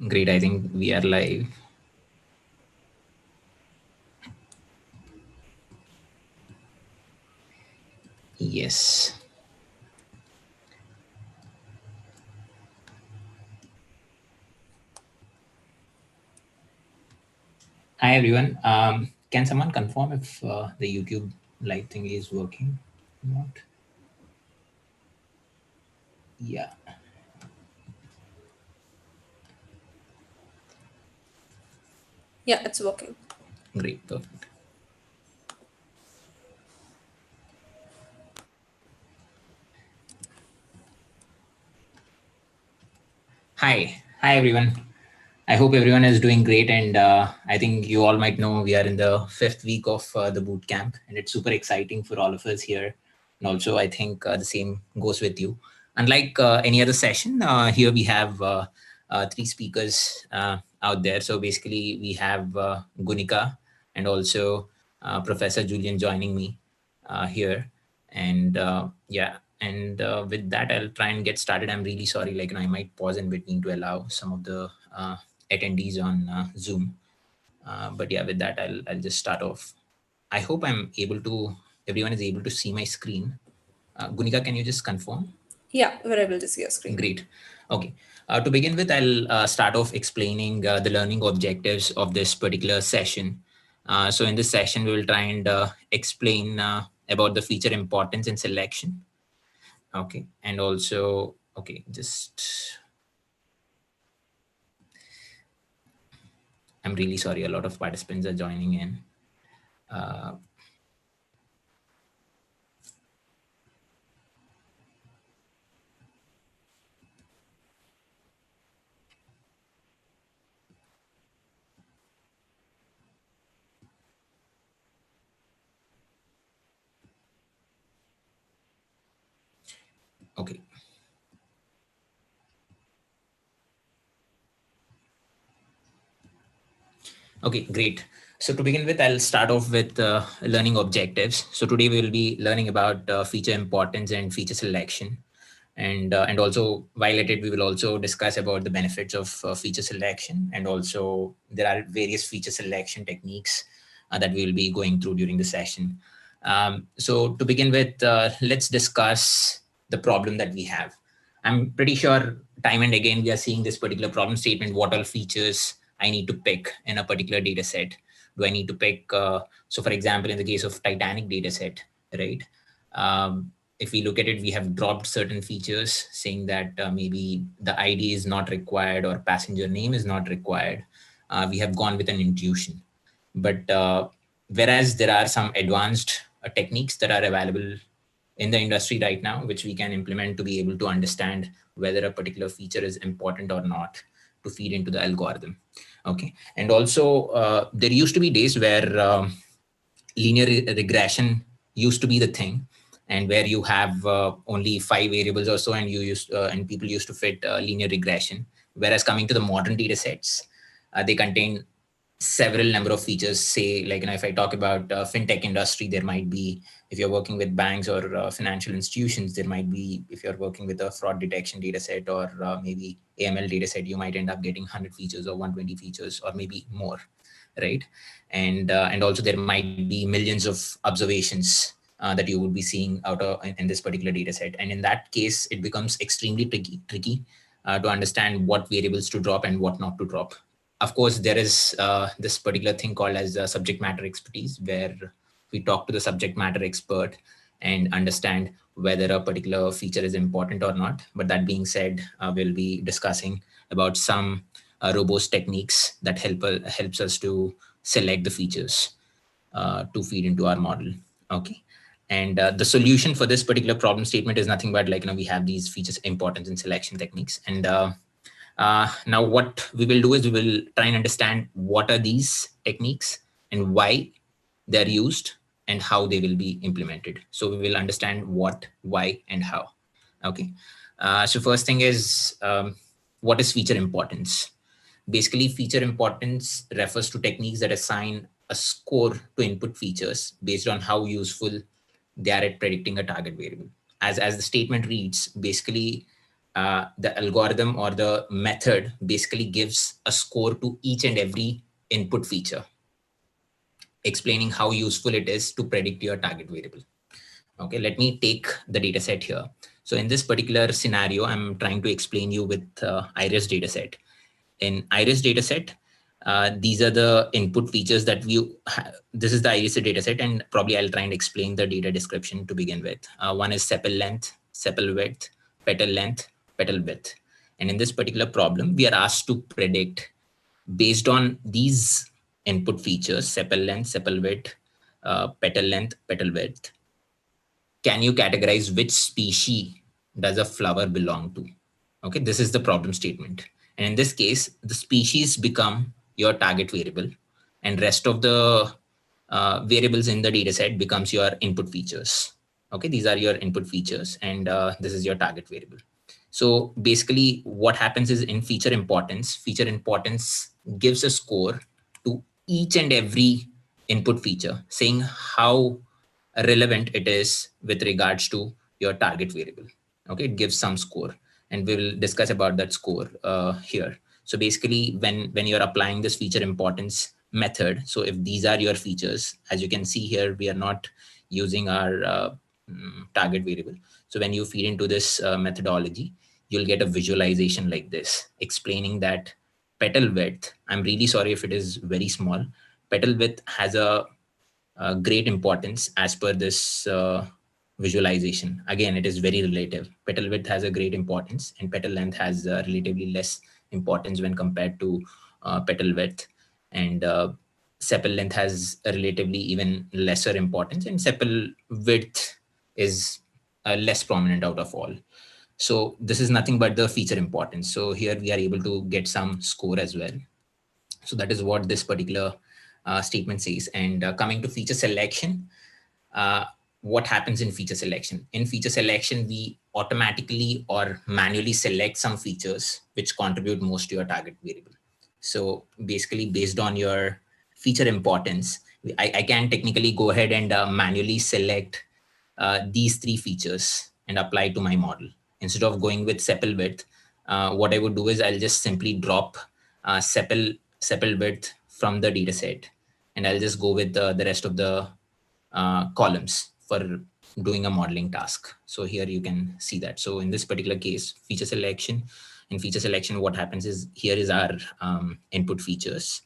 Great. I think we are live. Yes. Hi, everyone. Can someone confirm if the YouTube live thing is working or not? Yeah. Yeah, it's working. Great. Perfect. Hi. Hi, everyone. I hope everyone is doing great. And I think you all might know we are in the 5th week of the boot camp, and it's super exciting for all of us here. And also, I think the same goes with you. Unlike any other session, here we have 3 speakers out there. So basically, we have Gunnika and also Professor Julian joining me here. And yeah, and with that, I'll try and get started. I'm really sorry, I might pause in between to allow some of the attendees on Zoom. But yeah, with that, I'll just start off. I hope everyone is able to see my screen. Gunika, can you just confirm? Yeah, we're able to see your screen. Great. Okay. To begin with, I'll start off explaining the learning objectives of this particular session. So in this session, we will try and explain about the feature importance and selection. Okay. And also, okay, I'm really sorry. A lot of participants are joining in. Uh, okay. Okay, great. So to begin with, I'll start off with learning objectives. So today we will be learning about feature importance and feature selection. And also while at it, we will also discuss about the benefits of feature selection. And also there are various feature selection techniques that we will be going through during the session. So to begin with, let's discuss the problem that we have. I'm pretty sure time and again we are seeing this particular problem statement. What all features I need to pick in a particular data set? Do I need to pick? So, for example, in the case of Titanic data set, right? If we look at it, we have dropped certain features saying that maybe the ID is not required or passenger name is not required. We have gone with an intuition. But whereas there are some advanced techniques that are available in the industry right now, which we can implement to be able to understand whether a particular feature is important or not to feed into the algorithm. Okay. And also, there used to be days where linear regression used to be the thing, and where you have only 5 variables or so, and and people used to fit linear regression. Whereas coming to the modern data sets, they contain several number of features. Say, if I talk about fintech industry, there might be, if you're working with banks or financial institutions, there might be, if you're working with a fraud detection data set or maybe AML data set, you might end up getting 100 features or 120 features or maybe more, right? And also there might be millions of observations that you would be seeing in this particular data set. And in that case, it becomes extremely tricky to understand what variables to drop and what not to drop. Of course, there is this particular thing called as subject matter expertise, where we talk to the subject matter expert and understand whether a particular feature is important or not. But that being said, we'll be discussing about some robust techniques that helps us to select the features to feed into our model. Okay. And the solution for this particular problem statement is nothing but we have these features importance and selection techniques. And now what we will do is we will try and understand what are these techniques and why they're used and how they will be implemented. So we will understand what, why, and how. Okay. So first thing is, what is feature importance? Basically, feature importance refers to techniques that assign a score to input features based on how useful they are at predicting a target variable. As the statement reads, basically, the algorithm or the method basically gives a score to each and every input feature, explaining how useful it is to predict your target variable. Okay, let me take the data set here. So in this particular scenario, I'm trying to explain you with iris data set. In iris data set, these are the input features that this is the iris data set, and probably I'll try and explain the data description to begin with. One is sepal length, sepal width, petal length, petal width. And in this particular problem, we are asked to predict based on these input features, sepal length, sepal width, petal length, petal width, can you categorize which species does a flower belong to? Okay, this is the problem statement. And in this case, the species become your target variable, and rest of the variables in the data set becomes your input features. Okay, these are your input features, and this is your target variable. So basically what happens is in feature importance gives a score to each and every input feature, saying how relevant it is with regards to your target variable. Okay, it gives some score, and we will discuss about that score here. So basically when you're applying this feature importance method, so if these are your features, as you can see here, we are not using our target variable. So when you feed into this methodology, you'll get a visualization like this, explaining that petal width, I'm really sorry if it is very small, petal width has a great importance as per this visualization. Again, it is very relative. Petal width has a great importance, and petal length has relatively less importance when compared to petal width. And sepal length has a relatively even lesser importance, and sepal width is less prominent out of all. So this is nothing but the feature importance. So here we are able to get some score as well. So that is what this particular statement says. And coming to feature selection, uh, what happens in feature selection? In feature selection, we automatically or manually select some features which contribute most to your target variable. So basically, based on your feature importance, I can technically go ahead and manually select these three features and apply to my model. Instead of going with sepal width, what I would do is I'll just simply drop sepal width from the data set, and I'll just go with the rest of the columns for doing a modeling task. So here you can see that. So in this particular case, in feature selection, what happens is here is our input features.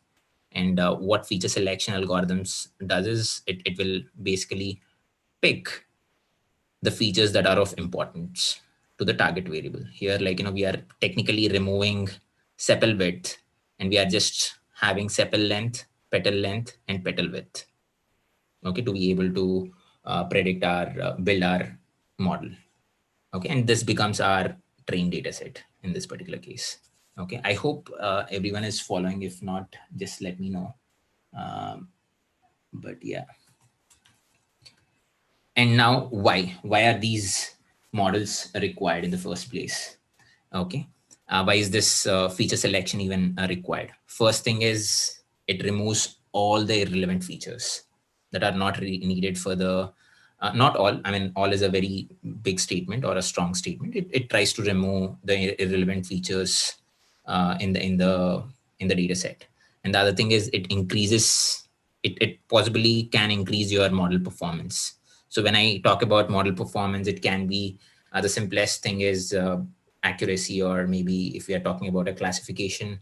And what feature selection algorithms does is it will basically pick the features that are of importance to the target variable. Here, like, we are technically removing sepal width, and we are just having sepal length, and petal width. Okay, to be able to predict our build our model. Okay, and this becomes our trained data set in this particular case. Okay, I hope everyone is following. If not, just let me know. But yeah. And now why are these models required in the first place? Okay, why is this feature selection even required? First thing is it removes all the irrelevant features that are not needed for the not all, I mean, all is a very big statement or a strong statement. It tries to remove the irrelevant features in the data set. And the other thing is it possibly can increase your model performance. So when I talk about model performance, it can be the simplest thing is accuracy, or maybe if we are talking about a classification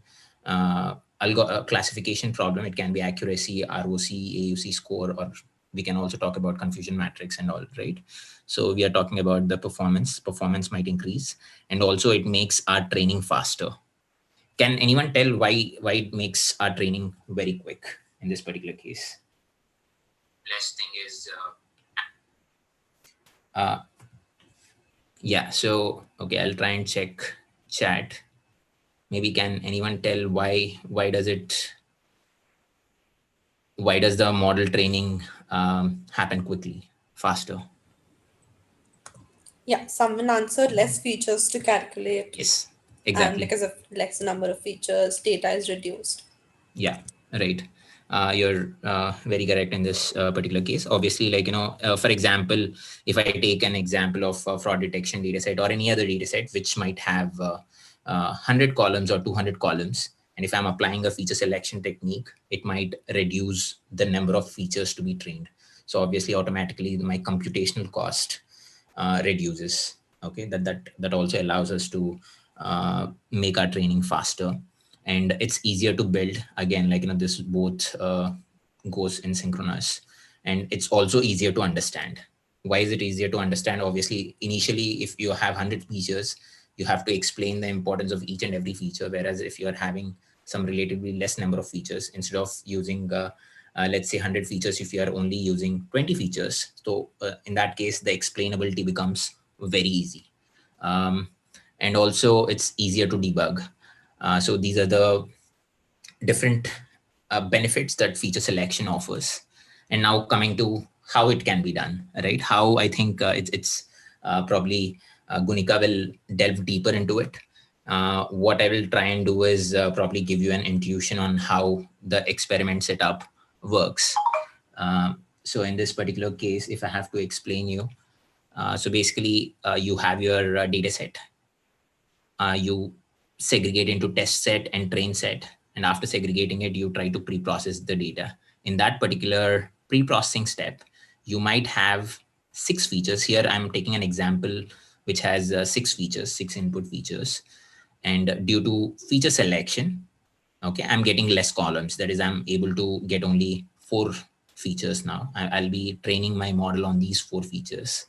classification problem, it can be accuracy, ROC, AUC score, or we can also talk about confusion matrix and all, right? So we are talking about the performance might increase, and also it makes our training faster. Can anyone tell why it makes our training very quick in this particular case? Last thing is yeah, so okay, I'll try and check chat. Maybe can anyone tell why does the model training happen quickly, faster? Yeah, someone answered less features to calculate, Yes, and exactly. because of less number of features, data is reduced. Yeah, right. You're very correct in this particular case. Obviously, like, for example, if I take an example of a fraud detection data set or any other data set which might have 100 columns or 200 columns, and if I'm applying a feature selection technique, it might reduce the number of features to be trained. So obviously, automatically, my computational cost reduces. Okay, that also allows us to make our training faster, and it's easier to build. Again, like, this both goes in synchronous, and it's also easier to understand. Why is it easier to understand? Obviously, initially, if you have 100 features, you have to explain the importance of each and every feature, whereas if you are having some relatively less number of features, instead of using let's say 100 features, if you are only using 20 features, so in that case the explainability becomes very easy. um, and also it's easier to debug. So these are the different benefits that feature selection offers. And now coming to how it can be done, right? How I think it's probably Gunika will delve deeper into it. What I will try and do is probably give you an intuition on how the experiment setup works. So in this particular case, if I have to explain you, so basically you have your data set. You segregate into test set and train set, and after segregating it, you try to pre-process the data. In that particular pre-processing step, you might have 6 features. Here I'm taking an example which has 6 features, 6 input features, and due to feature selection, okay, I'm getting less columns. That is, I'm able to get only 4 features now. I'll be training my model on these 4 features,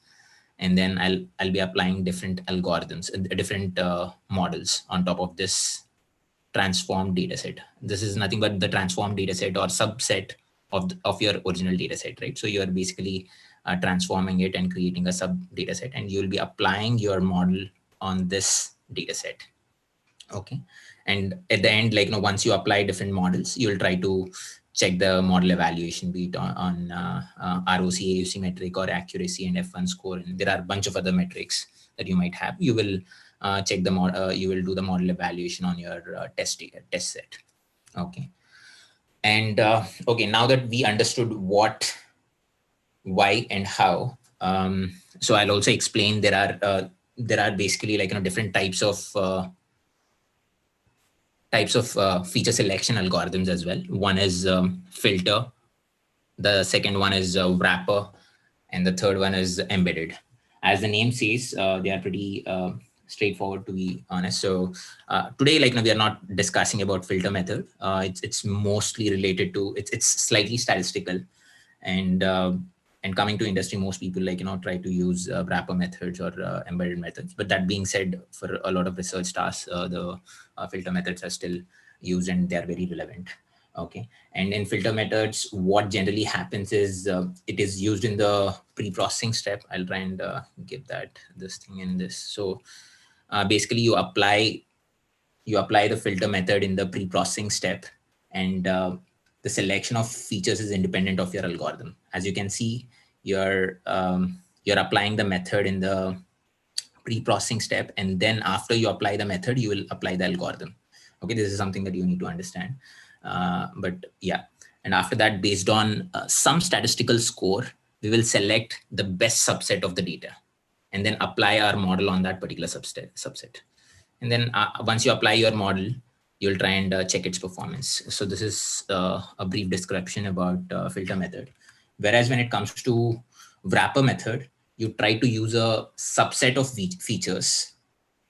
and then I'll be applying different algorithms, different models on top of this transformed data set. This is nothing but the transformed data set or subset of your original data set, right? So you're basically transforming it and creating a sub data set, and you'll be applying your model on this data set. Okay. And at the end, like, once you apply different models, you'll try to check the model evaluation, be it on ROC, AUC metric, or accuracy and F1 score. And there are a bunch of other metrics that you might have. You will check the you will do the model evaluation on your test set. Okay. And okay, now that we understood what, why, and how, so I'll also explain there are basically, like, different types of feature selection algorithms as well. One is filter, the second one is wrapper, and the third one is embedded. As the name says, they are pretty straightforward, to be honest. So today, like, we are not discussing about filter method. It's mostly related to, it's slightly statistical, and coming to industry, most people, like, try to use wrapper methods or embedded methods. But that being said, for a lot of research tasks, the filter methods are still used, and they are very relevant. Okay. And in filter methods, what generally happens is it is used in the pre-processing step. I'll try and give that this thing in this. So basically, you apply the filter method in the pre-processing step, and the selection of features is independent of your algorithm. As you can see, you're applying the method in the pre-processing step, and then after you apply the method, you will apply the algorithm. Okay, this is something that you need to understand. But yeah, and after that, based on some statistical score, we will select the best subset of the data, and then apply our model on that particular subset. And then once you apply your model, you'll try and check its performance. So this is a brief description about filter method. Whereas when it comes to wrapper method, you try to use a subset of features.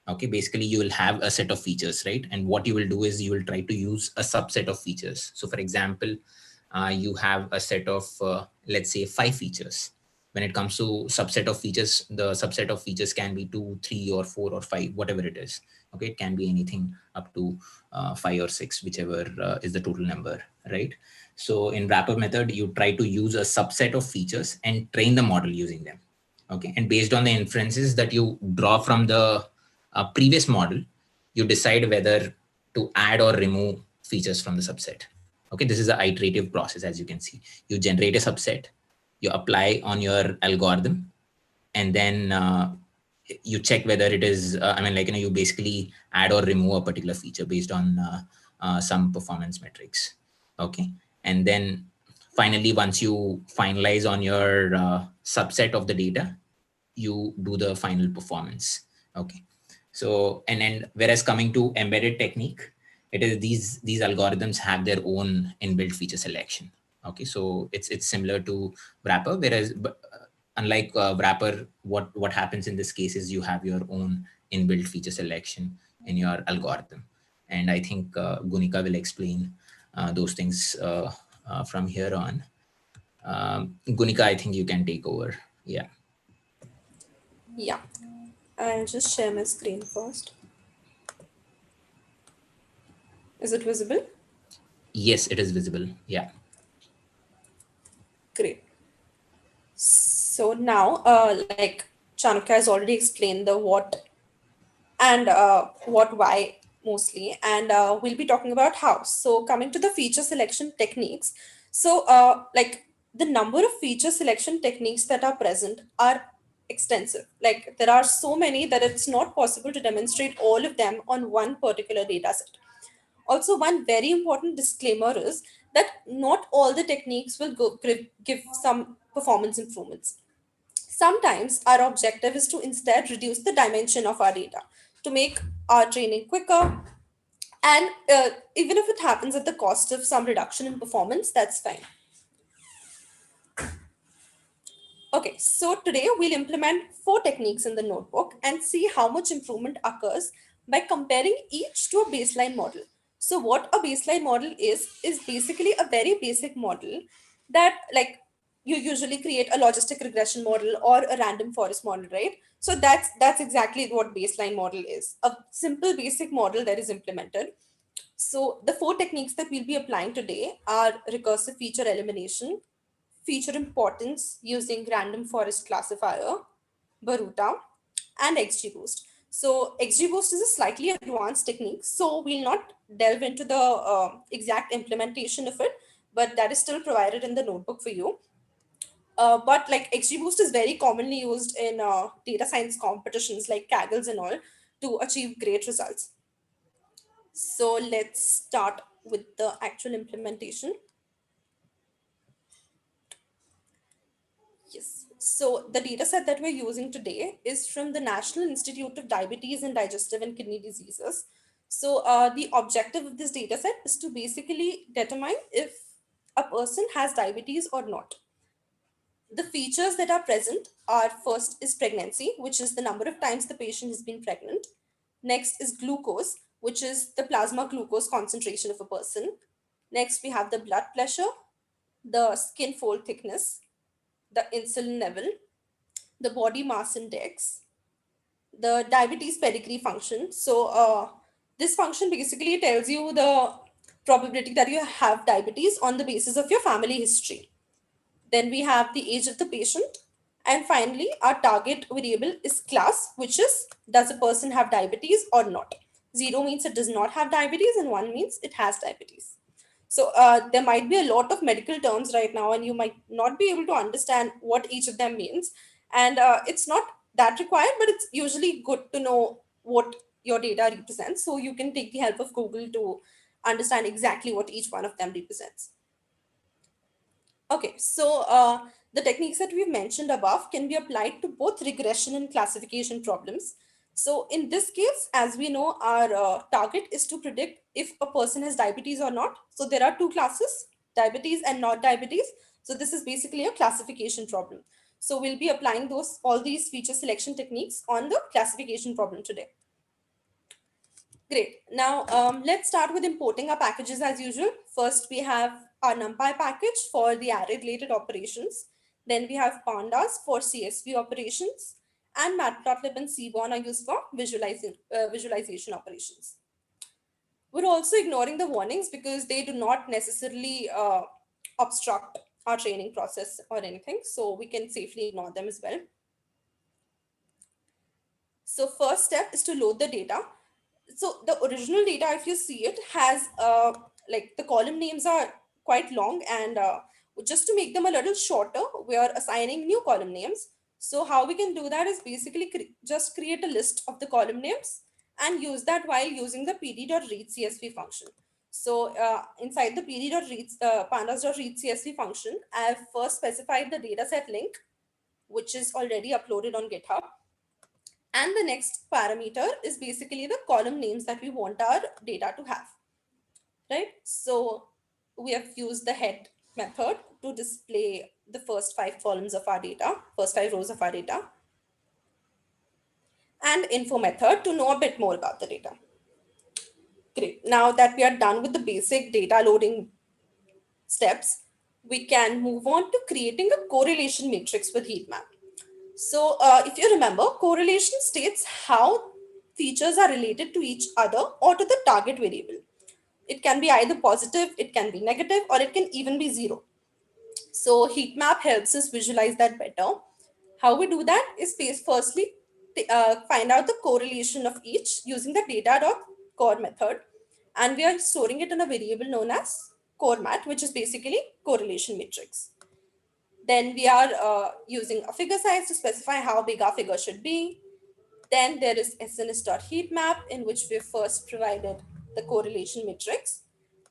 Okay, basically you will have a set of features, right? And what you will do is you will try to use a subset of features. So for example, you have a set of, let's say, 5 features. When it comes to subset of features, the subset of features can be 2, 3, or 4, or 5, whatever it is. Okay, it can be anything up to 5 or 6, whichever is the total number, right? So in wrapper method, you try to use a subset of features and train the model using them. Okay, and based on the inferences that you draw from the previous model, you decide whether to add or remove features from the subset. Okay, this is an iterative process. As you can see, you generate a subset, you apply on your algorithm, and then you check whether it is, you basically add or remove a particular feature based on some performance metrics. Okay, And then finally, once you finalize on your subset of the data, you do the final performance. Okay. So, and whereas coming to embedded technique, it is these algorithms have their own inbuilt feature selection. Okay. So it's similar to wrapper, whereas unlike wrapper, what happens in this case is you have your own inbuilt feature selection in your algorithm. And I think Gunika will explain those things from here on. Gunika, I think you can take over. Yeah. Yeah, I'll just share my screen first. Is it visible? Yes, it is visible. Yeah. Great. So now, like Chanukya has already explained the what and what why mostly, and we'll be talking about how. So coming to the feature selection techniques, so like the number of feature selection techniques that are present are extensive. Like there are so many that it's not possible to demonstrate all of them on one particular data set. Also, one very important disclaimer is that not all the techniques will give some performance improvements. Sometimes our objective is to instead reduce the dimension of our data to make our training quicker. And even if it happens at the cost of some reduction in performance, that's fine. Okay, so today we'll implement 4 techniques in the notebook and see how much improvement occurs by comparing each to a baseline model. So what a baseline model is basically a very basic model that, like, you usually create a logistic regression model or a random forest model, right? So that's exactly what baseline model is. A simple basic model that is implemented. So the 4 techniques that we'll be applying today are recursive feature elimination, feature importance using random forest classifier, Boruta, and XGBoost. So XGBoost is a slightly advanced technique, so we'll not delve into the exact implementation of it, but that is still provided in the notebook for you. But like XGBoost is very commonly used in data science competitions like Kaggle's and all to achieve great results. So let's start with the actual implementation. Yes. So the data set that we're using today is from the National Institute of Diabetes and Digestive and Kidney Diseases. So the objective of this data set is to basically determine if a person has diabetes or not. The features that are present are: first is pregnancy, which is the number of times the patient has been pregnant. Next is glucose, which is the plasma glucose concentration of a person. Next, we have the blood pressure, the skin fold thickness, the insulin level, the body mass index, the diabetes pedigree function. So, this function basically tells you the probability that you have diabetes on the basis of your family history. Then we have the age of the patient. And finally, our target variable is class, which is does a person have diabetes or not. 0 means it does not have diabetes, and 1 means it has diabetes. So there might be a lot of medical terms right now, and you might not be able to understand what each of them means. And it's not that required, but it's usually good to know what your data represents. So you can take the help of Google to understand exactly what each one of them represents. Okay, so the techniques that we've mentioned above can be applied to both regression and classification problems. So in this case, as we know, our target is to predict if a person has diabetes or not. So there are 2 classes, diabetes and not diabetes. So this is basically a classification problem. So we'll be applying all these feature selection techniques on the classification problem today. Great. Now, let's start with importing our packages as usual. First, we have our NumPy package for the array-related operations. Then we have pandas for CSV operations, and matplotlib and seaborn are used for visualization operations. We're also ignoring the warnings because they do not necessarily obstruct our training process or anything, so we can safely ignore them as well. So first step is to load the data. So the original data, if you see it, has like the column names are quite long, and just to make them a little shorter, we are assigning new column names. So how we can do that is basically just create a list of the column names and use that while using the pd.readcsv function. So inside the pd.read, pandas.read CSV function, I have first specified the dataset link, which is already uploaded on GitHub. And the next parameter is basically the column names that we want our data to have, right? So we have used the head method to display the first 5 columns of our data, first 5 rows of our data, and info method to know a bit more about the data. Great. Now that we are done with the basic data loading steps, we can move on to creating a correlation matrix with heat map. So if you remember, correlation states how features are related to each other or to the target variable. It can be either positive, it can be negative, or it can even be zero. So heat map helps us visualize that better. How we do that is firstly find out the correlation of each using the data.core method, and we are storing it in a variable known as core which is basically correlation matrix. Then we are using a figure size to specify how big our figure should be. Then there is SNS.heatmap, in which we first provided the correlation matrix.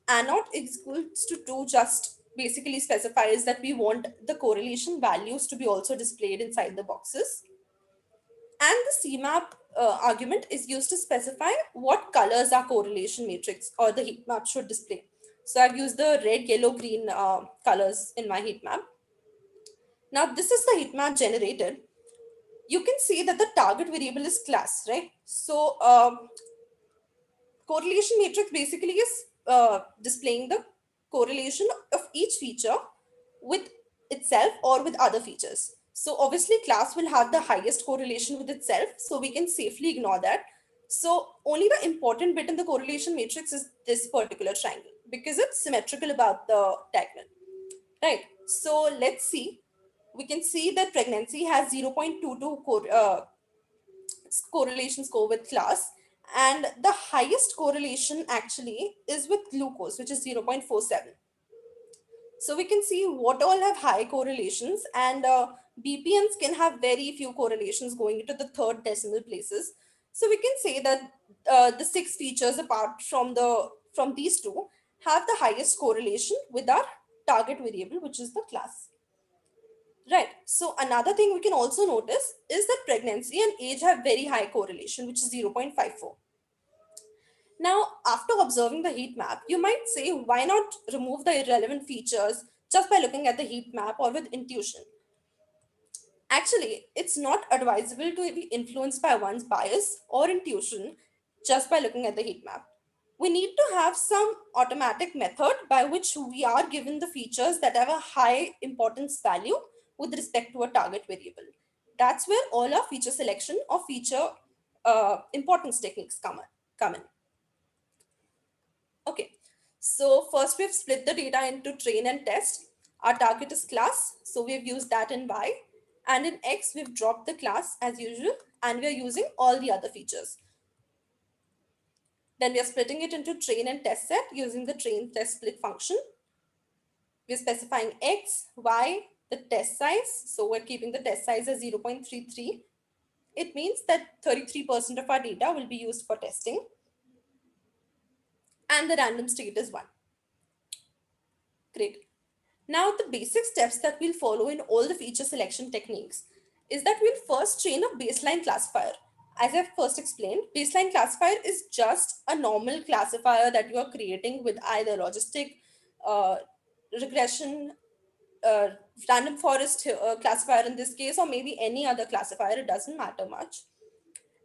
Anode is equals to 2 just basically specifies that we want the correlation values to be also displayed inside the boxes. And the CMAP argument is used to specify what colors our correlation matrix or the heat map should display. So I've used the red, yellow, green colors in my heat map. Now this is the heat map generated. You can see that the target variable is class, right? So correlation matrix basically is displaying the correlation of each feature with itself or with other features. So obviously class will have the highest correlation with itself, so we can safely ignore that. So only the important bit in the correlation matrix is this particular triangle because it's symmetrical about the diagonal, right? So let's see. We can see that pregnancy has 0.22 correlation score with class, and the highest correlation actually is with glucose, which is 0.47. So we can see what all have high correlations, and BPNs can have very few correlations going into the third decimal places. So we can say that the 6 features apart from these two have the highest correlation with our target variable, which is the class. Right. So another thing we can also notice is that pregnancy and age have very high correlation, which is 0.54. Now, after observing the heat map, you might say, why not remove the irrelevant features just by looking at the heat map or with intuition? Actually, it's not advisable to be influenced by one's bias or intuition just by looking at the heat map. We need to have some automatic method by which we are given the features that have a high importance value with respect to a target variable. That's where all our feature selection or feature importance techniques come in. Okay, so first we've split the data into train and test. Our target is class, so we've used that in Y. And in X, we've dropped the class as usual, and we're using all the other features. Then we are splitting it into train and test set using the train test split function. We're specifying X, Y, the test size. So we're keeping the test size as 0.33. It means that 33% of our data will be used for testing. And the random state is 1. Great. Now, the basic steps that we'll follow in all the feature selection techniques is that we'll first train a baseline classifier. As I've first explained, baseline classifier is just a normal classifier that you are creating with either logistic, uh, regression, uh, random forest classifier in this case, or maybe any other classifier. It doesn't matter much.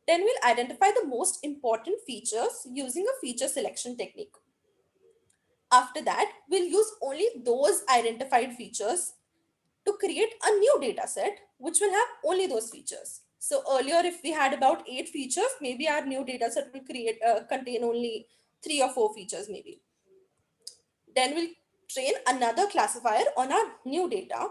Then we'll identify the most important features using a feature selection technique. After that, we'll use only those identified features to create a new data set which will have only those features. So earlier, if we had about 8 features, maybe our new data set will contain only 3 or 4 features maybe. Then we'll train another classifier on our new data.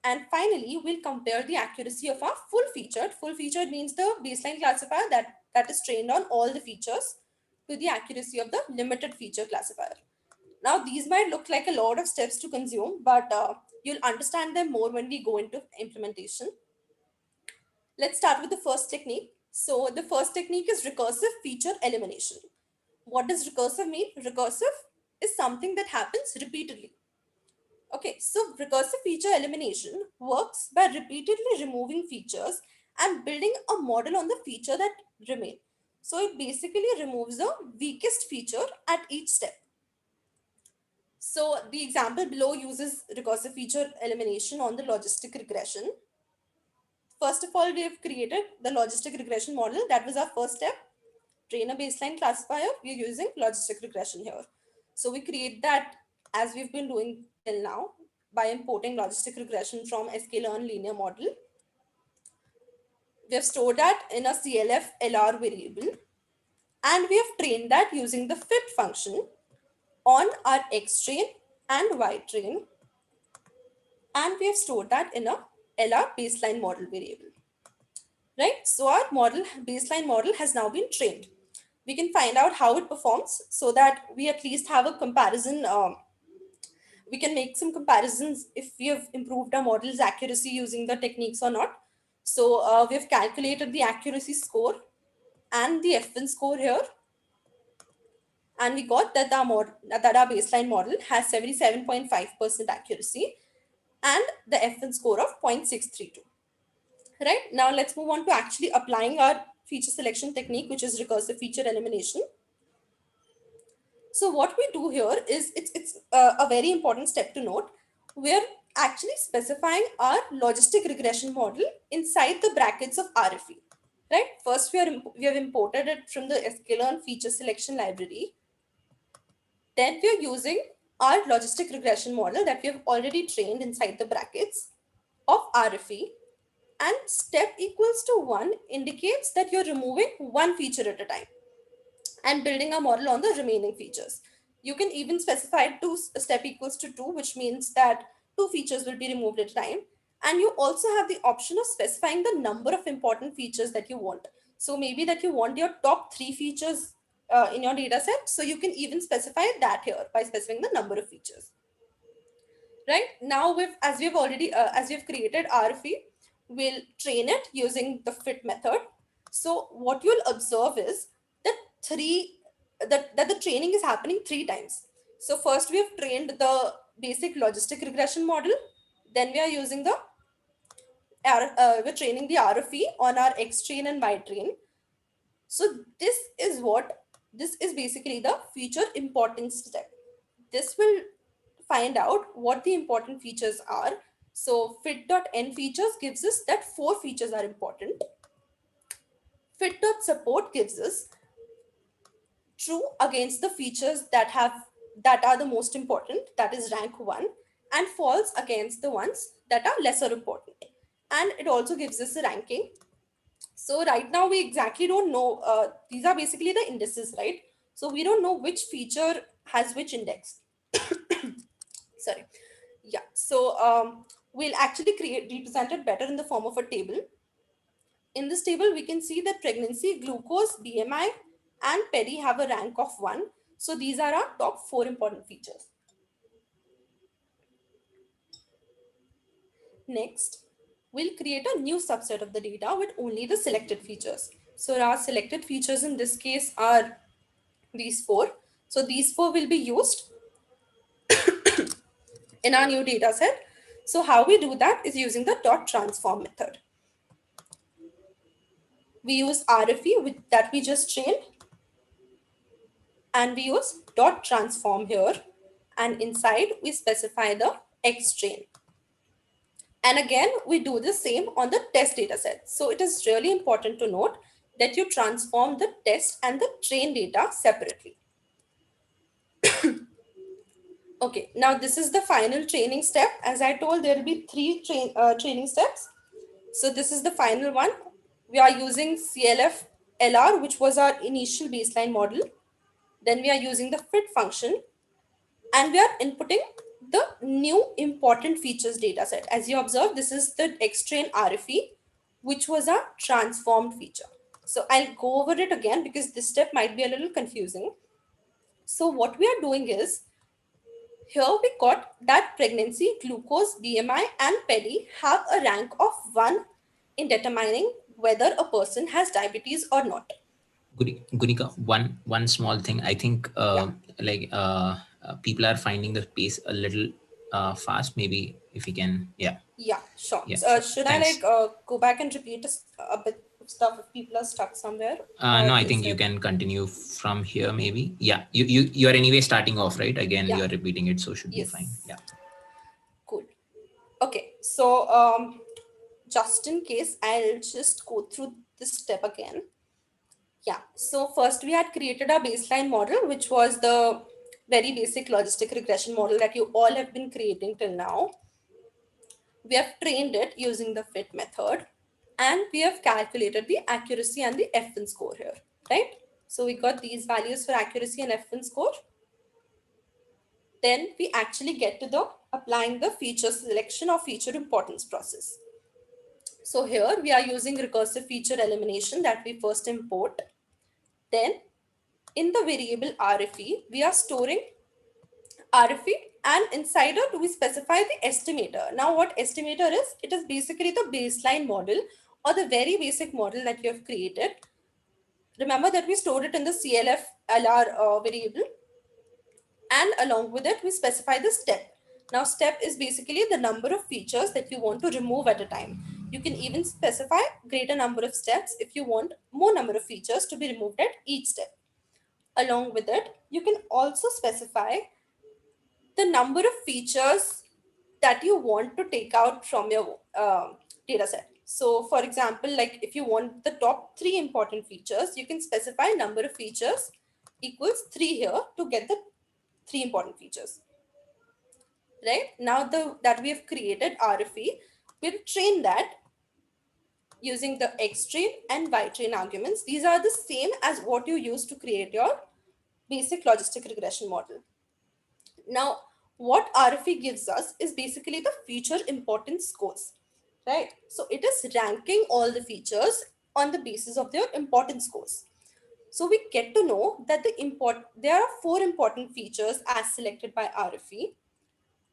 And finally, we'll compare the accuracy of our full featured means the baseline classifier that is trained on all the features, to the accuracy of the limited feature classifier. Now, these might look like a lot of steps to consume, but you'll understand them more when we go into implementation. Let's start with the first technique. So the first technique is recursive feature elimination. What does recursive mean? Recursive is something that happens repeatedly. Okay, so recursive feature elimination works by repeatedly removing features and building a model on the feature that remain. So it basically removes the weakest feature at each step. So the example below uses recursive feature elimination on the logistic regression. First of all, we have created the logistic regression model. That was our first step. Train a baseline classifier. We are using logistic regression here. So we create that as we've been doing till now by importing logistic regression from sklearn linear model. We have stored that in a CLF LR variable, and we have trained that using the fit function on our X train and Y train, and we have stored that in a LR baseline model variable. Right? So our model baseline model has now been trained. We can find out how it performs so that we at least have a comparison. We can make some comparisons if we have improved our model's accuracy using the techniques or not. So we have calculated the accuracy score and the FN score here, and we got that our baseline model has 77.5% accuracy and the FN score of 0.632. Right, now let's move on to actually applying our feature selection technique, which is recursive feature elimination. So what we do here is it's a very important step to note. We're actually specifying our logistic regression model inside the brackets of RFE. Right, first we have imported it from the sklearn feature selection library. Then we are using our logistic regression model that we have already trained inside the brackets of RFE, and step equals to 1 indicates that you're removing one feature at a time and building a model on the remaining features. You can even specify step equals to 2, which means that two features will be removed at a time. And you also have the option of specifying the number of important features that you want. So maybe that you want your top 3 features in your data set. So you can even specify that here by specifying the number of features. Right now, as we've created RFE, we'll train it using the fit method. So what you'll observe is that that the training is happening 3 times. So first we have trained the basic logistic regression model, then we are using we're training the RFE on our X train and Y train. So this is basically the feature importance step. This will find out what the important features are. So fit.n features gives us that 4 features are important. Fit.support gives us true against the features that are the most important, that is rank 1, and false against the ones that are lesser important. And it also gives us a ranking. So right now we exactly don't know, these are basically the indices, right? So we don't know which feature has which index. Sorry. Yeah, so we'll actually represent it better in the form of a table. In this table, we can see that pregnancy, glucose, BMI, and peri have a rank of 1. So these are our top 4 important features. Next, we'll create a new subset of the data with only the selected features. So our selected features in this case are these 4. So these 4 will be used in our new data set. So how we do that is using the dot transform method. We use RFE that we just trained, and we use dot transform here, and inside we specify the X train. And again, we do the same on the test data set. So it is really important to note that you transform the test and the train data separately. Okay, now this is the final training step. As I told, there will be 3 training steps. So this is the final one. We are using CLF LR, which was our initial baseline model. Then we are using the fit function, and we are inputting the new important features dataset. As you observe, this is the X-train RFE, which was a transformed feature. So I'll go over it again because this step might be a little confusing. So what we are doing is, here we got that pregnancy, glucose, BMI, and peri have a rank of 1 in determining whether a person has diabetes or not. Gunika, one small thing. I think Yeah. people are finding the pace a little fast. Maybe if we can, yeah, Yeah, sure. yeah, So, sure. should I Thanks. go back and repeat a bit of stuff if people are stuck somewhere, or No, I you think you said? can continue from here. Maybe, yeah. You are anyway starting off, right? Again, Yeah. you are repeating it, so should be fine. Yes. Yeah. Cool. Okay. So, just in case, I'll just go through this step again. Yeah. So first we had created our baseline model, which was the very basic logistic regression model that you all have been creating till now. We have trained it using the fit method, and we have calculated the accuracy and the F1 score here, right? So we got these values for accuracy and F1 score. Then we actually get to the applying the feature selection or feature importance process. So here we are using recursive feature elimination that we first import. Then in the variable RFE, we are storing RFE, and inside it we specify the estimator. Now what estimator is? It is basically the baseline model or the very basic model that you have created. Remember that we stored it in the CLF LR variable, and along with it we specify the step. Now step is basically the number of features that you want to remove at a time. You can even specify greater number of steps if you want more number of features to be removed at each step. Along with it, you can also specify the number of features that you want to take out from your data set. So for example, like if you want the top three important features, you can specify number of features equals 3 here to get the three important features. Right? Now that we have created RFE, we'll train that using the X train and Y train arguments. These are the same as what you use to create your basic logistic regression model. Now, what RFE gives us is basically the feature importance scores, right? So it is ranking all the features on the basis of their importance scores. So we get to know that there are four important features as selected by RFE,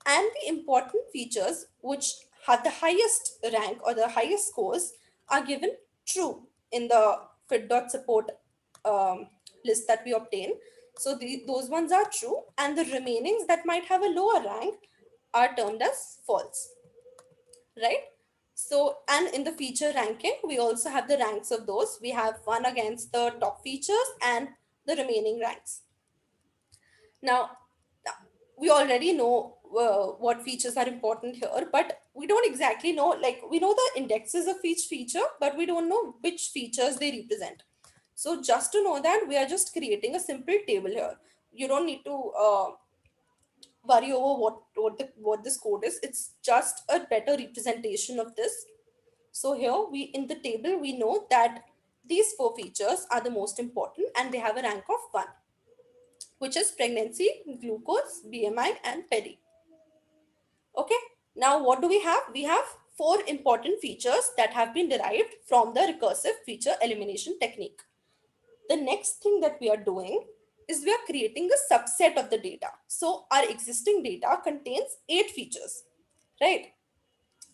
and the important features which have the highest rank or the highest scores are given true in the fit.support list that we obtain. So those ones are true, and the remainings that might have a lower rank are termed as false, right? So, and in the feature ranking, we also have the ranks of those. We have one against the top features and the remaining ranks. Now, we already know what features are important here, but we don't exactly know, like we know the indexes of each feature, but we don't know which features they represent. So just to know that, we are just creating a simple table here. You don't need to worry over what this code is. It's just a better representation of this. So here we in the table we know that these four features are the most important and they have a rank of 1, which is pregnancy, glucose, BMI, and pedi. Okay, now what do we have? We have four important features that have been derived from the recursive feature elimination technique. The next thing that we are doing is we are creating a subset of the data. So our existing data contains 8 features, right?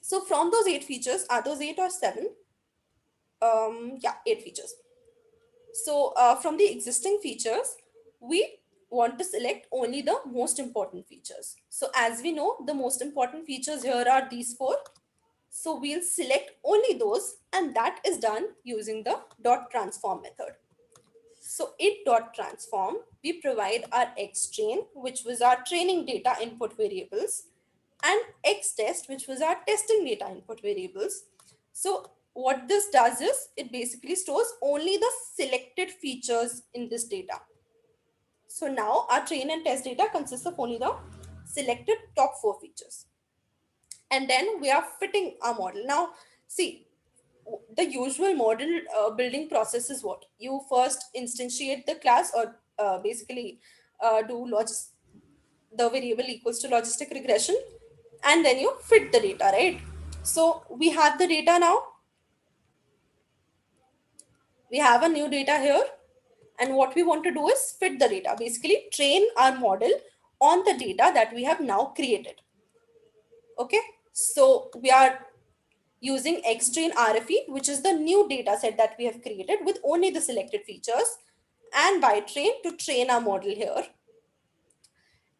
So from those 8 features, are those 8 or 7? Yeah, 8 features. So from the existing features, we want to select only the most important features. So as we know, the most important features here are these 4. So we'll select only those, and that is done using the dot transform method. So in dot transform, we provide our X train, which was our training data input variables, and X test, which was our testing data input variables. So what this does is it basically stores only the selected features in this data. So now our train and test data consists of only the selected top 4 features. And then we are fitting our model. Now, see, the usual model building process is what? You first instantiate the class, or basically do the variable equals to logistic regression, and then you fit the data, right? So we have the data now. We have a new data here, and what we want to do is fit the data, basically train our model on the data that we have now created. Okay, so we are using Xtrain RFE, which is the new data set that we have created with only the selected features, and Bytrain to train our model here.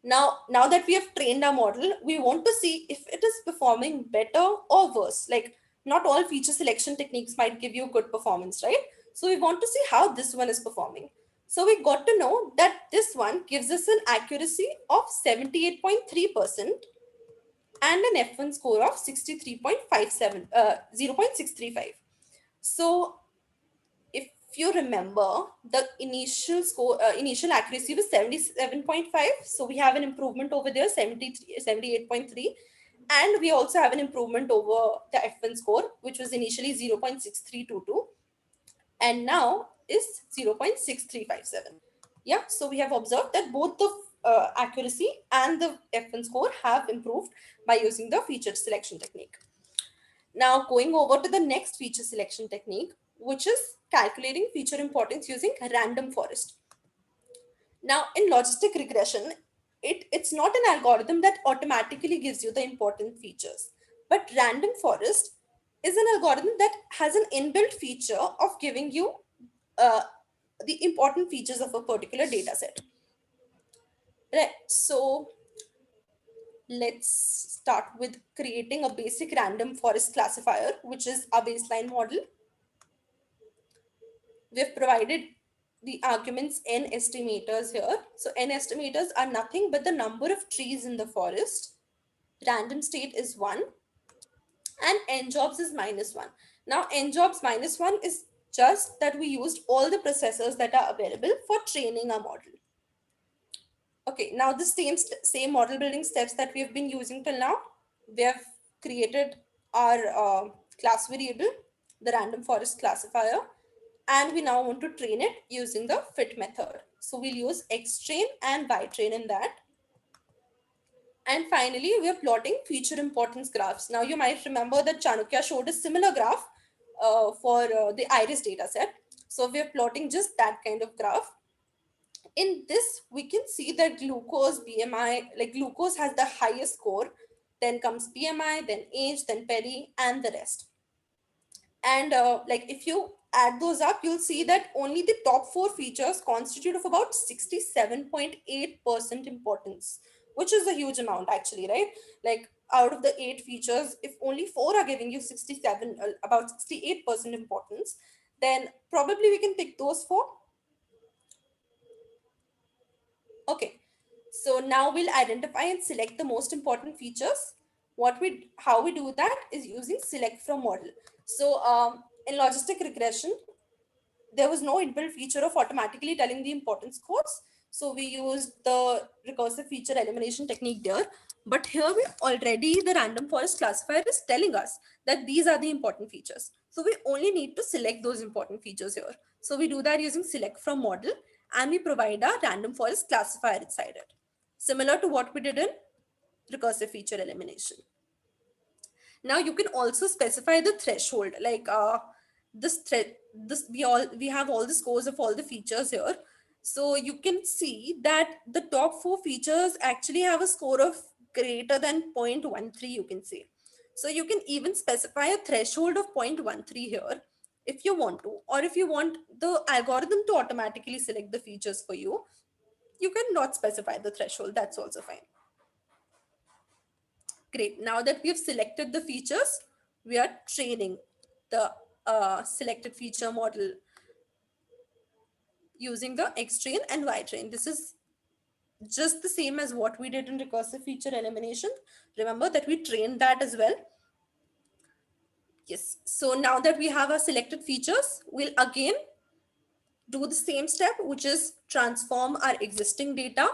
Now that we have trained our model, we want to see if it is performing better or worse. Like, not all feature selection techniques might give you good performance, right? So we want to see how this one is performing. So we got to know that this one gives us an accuracy of 78.3% and an F1 score of 63.57, 0.635. So if you remember, the initial accuracy was 77.5. So we have an improvement over there, 78.3. And we also have an improvement over the F1 score, which was initially 0.6322 and now is 0.6357. Yeah, so we have observed that both the accuracy and the F1 score have improved by using the feature selection technique. Now, going over to the next feature selection technique, which is calculating feature importance using random forest. Now, in logistic regression, it's not an algorithm that automatically gives you the important features, but random forest is an algorithm that has an inbuilt feature of giving you uh, the important features of a particular data set. Right. So let's start with creating a basic random forest classifier, which is our baseline model. We've provided the arguments n estimators here. So n estimators are nothing but the number of trees in the forest. Random state is 1 and n jobs is -1. Now n jobs -1 is just that we used all the processors that are available for training our model. Okay, now the same model building steps that we have been using till now, we have created our class variable, the random forest classifier, and we now want to train it using the fit method. So we'll use xtrain and ytrain in that. And finally, we are plotting feature importance graphs. Now you might remember that Chanukya showed a similar graph for the iris dataset. So we are plotting just that kind of graph. In this, we can see that glucose, BMI, like glucose has the highest score, then comes BMI, then age, then peri, and the rest. And like if you add those up, you'll see that only the top four features constitute of about 67.8% importance, which is a huge amount actually, right? Like out of the eight features, if only four are giving you 67, about 68% importance, then probably we can pick those four. Okay, so now we'll identify and select the most important features. How we do that is using select from model. So in logistic regression, there was no inbuilt feature of automatically telling the importance scores. So we used the recursive feature elimination technique there. But here we already, the random forest classifier is telling us that these are the important features. So we only need to select those important features here. So we do that using select from model and we provide a random forest classifier inside it. Similar to what we did in recursive feature elimination. Now you can also specify the threshold, like this thread this we have all the scores of all the features here. So you can see that the top four features actually have a score of greater than 0.13, you can say. So you can even specify a threshold of 0.13 here if you want to, or if you want the algorithm to automatically select the features for you, you can not specify the threshold, that's also fine. Great. Now that we have selected the features, we are training the selected feature model using the xtrain and ytrain. This is just the same as what we did in recursive feature elimination. Remember that we trained that as well. Yes. So now that we have our selected features, we'll again do the same step, which is transform our existing data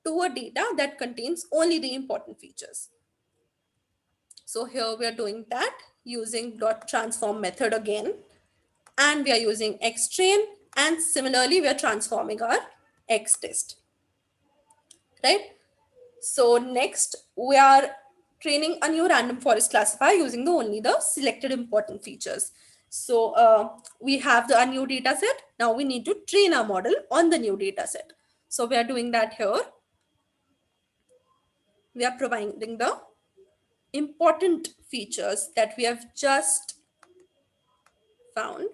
to a data that contains only the important features. So here we are doing that using dot transform method again, and we are using xtrain, and similarly we are transforming our xtest, right? So next we are training a new random forest classifier using only the selected important features. So we have a new data set. Now we need to train our model on the new data set. So we are doing that here. We are providing the important features that we have just found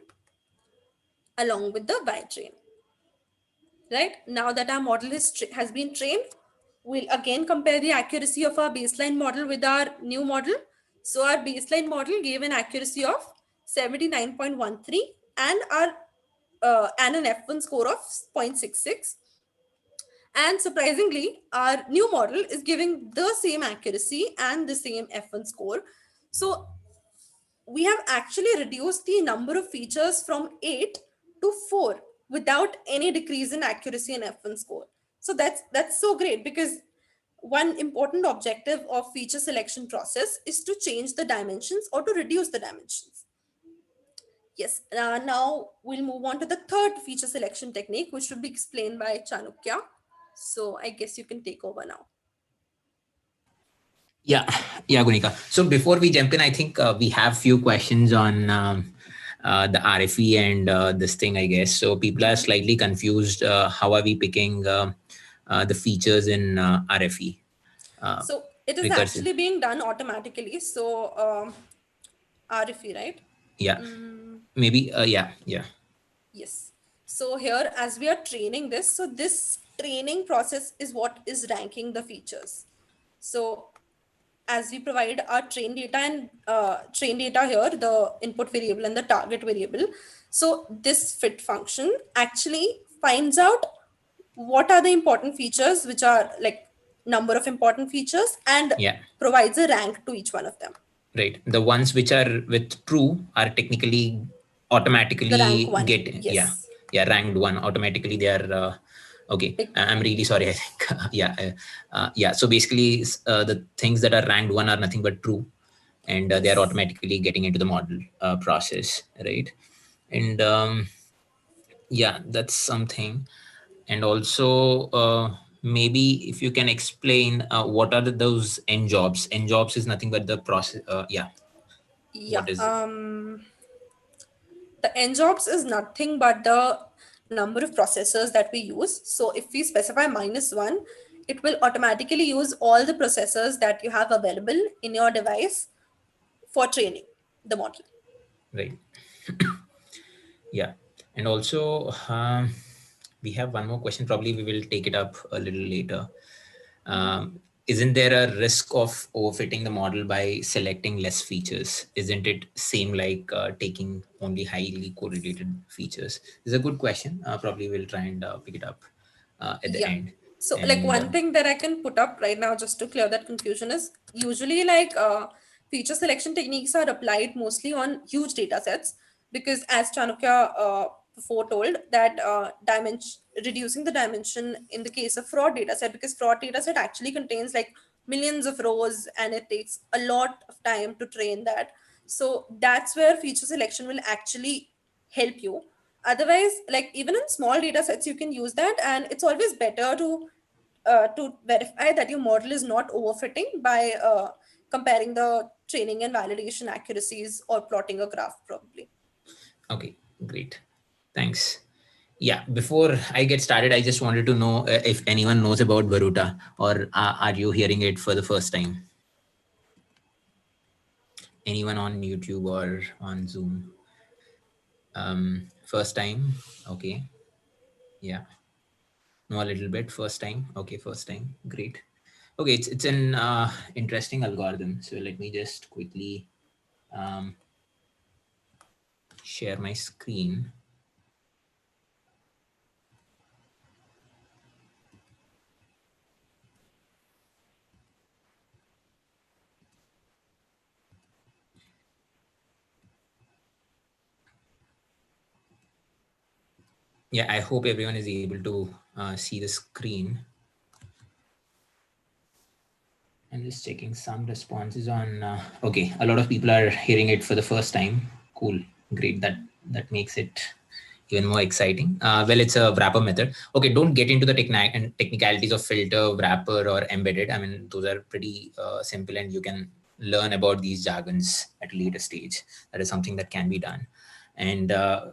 along with the y train. Right now that our model has been trained, We'll again compare the accuracy of our baseline model with our new model. So our baseline model gave an accuracy of 79.13 and an F1 score of 0.66. And surprisingly, our new model is giving the same accuracy and the same F1 score. So we have actually reduced the number of features from 8 to 4 without any decrease in accuracy and F1 score. So that's so great, because one important objective of feature selection process is to change the dimensions or to reduce the dimensions. Yes, now we'll move on to the third feature selection technique, which will be explained by Chanukya. So I guess you can take over now. Yeah, yeah, Gunika. So before we jump in, I think we have few questions on the RFE and this thing, I guess. So people are slightly confused. How are we picking the features in RFE? Uh, So it is Recursive. actually being done automatically. So RFE, right? Yeah, Mm, maybe. Yeah, yeah, yes. So here, as we are training this, so this training process is what is ranking the features. So as we provide our train data here, the input variable and the target variable. So this fit function actually finds out what are the important features, which are like number of important features, and yeah. provides a rank to each one of them. Right. The ones which are with true are technically The rank automatically one, get, yeah, yes. yeah, ranked one automatically. They are okay. Like, I'm really sorry. I think yeah, yeah. So basically, the things that are ranked one are nothing but true, and they are yes. automatically getting into the model process, right? And yeah, that's something. And also maybe if you can explain what are those n jobs. N jobs is nothing but the process. Yeah, Yeah. what is it? The n jobs is nothing but the number of processors that we use. So if we specify -1, it will automatically use all the processors that you have available in your device for training the model. Right. Yeah. And also, we have one more question. Probably we will take it up a little later. Um, isn't there a risk of overfitting the model by selecting less features? Isn't it same like taking only highly correlated features? This is a good question. Probably we'll try and pick it up at the Yeah. end. So, like, And one thing that I can put up right now just to clear that confusion is usually feature selection techniques are applied mostly on huge data sets, because as Chanukya before told that dimension reducing the dimension in the case of fraud data set, because fraud data set actually contains like millions of rows and it takes a lot of time to train that. So that's where feature selection will actually help you. Otherwise, like even in small data sets you can use that, and it's always better to verify that your model is not overfitting by comparing the training and validation accuracies or plotting a graph probably. okay, great. Thanks. Yeah, before I get started, I just wanted to know if anyone knows about Boruta, or are you hearing it for the first time? Anyone on YouTube or on Zoom? First time? Okay. Yeah. Know a little bit. First time. Okay, first time. Great. Okay, it's an interesting algorithm. So let me just quickly um, share my screen. Yeah, I hope everyone is able to see the screen. I'm just checking some responses on. Okay, a lot of people are hearing it for the first time. Cool, great. That makes it even more exciting. Well, it's a wrapper method. Okay, don't get into the technicalities of filter, wrapper, or embedded. I mean, those are pretty simple, and you can learn about these jargons at a later stage. That is something that can be done. And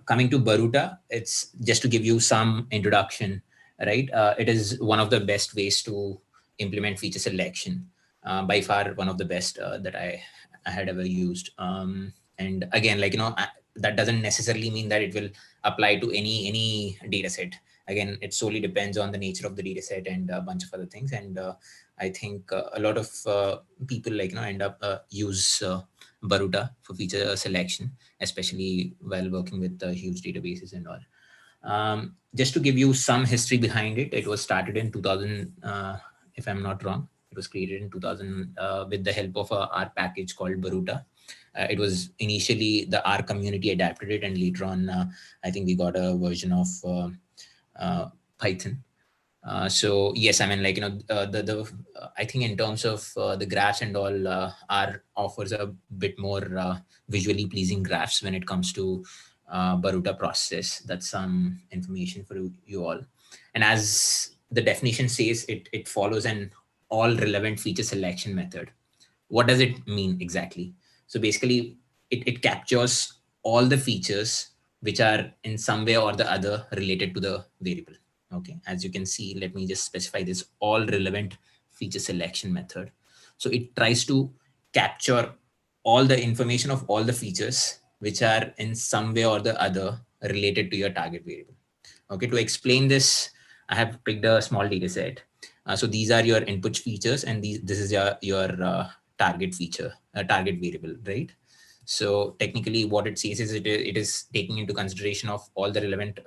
coming to Boruta, it's just to give you some introduction, right? It is one of the best ways to implement feature selection, by far one of the best that I had ever used. And again, like, that doesn't necessarily mean that it will apply to any data set. Again, it solely depends on the nature of the data set and a bunch of other things. And I think a lot of people end up use Boruta for feature selection, especially while working with huge databases and all. Just to give you some history behind it, it was started in 2000, if I'm not wrong. It was created in 2000 with the help of a R package called Boruta. It was initially the R community adapted it, and later on, I think we got a version of Python. So yes, I mean, I think in terms of the graphs and all, R offers a bit more visually pleasing graphs when it comes to Boruta process. That's some information for you all. And as the definition says, it follows an all relevant feature selection method. What does it mean exactly? So basically, it captures all the features which are in some way or the other related to the variable. Okay, as you can see, let me just specify this all relevant feature selection method. So it tries to capture all the information of all the features which are in some way or the other related to your target variable. Okay, to explain this, I have picked a small data set. So these are your input features, and this is your target feature, target variable, right? So technically, what it says is it is taking into consideration of all the relevant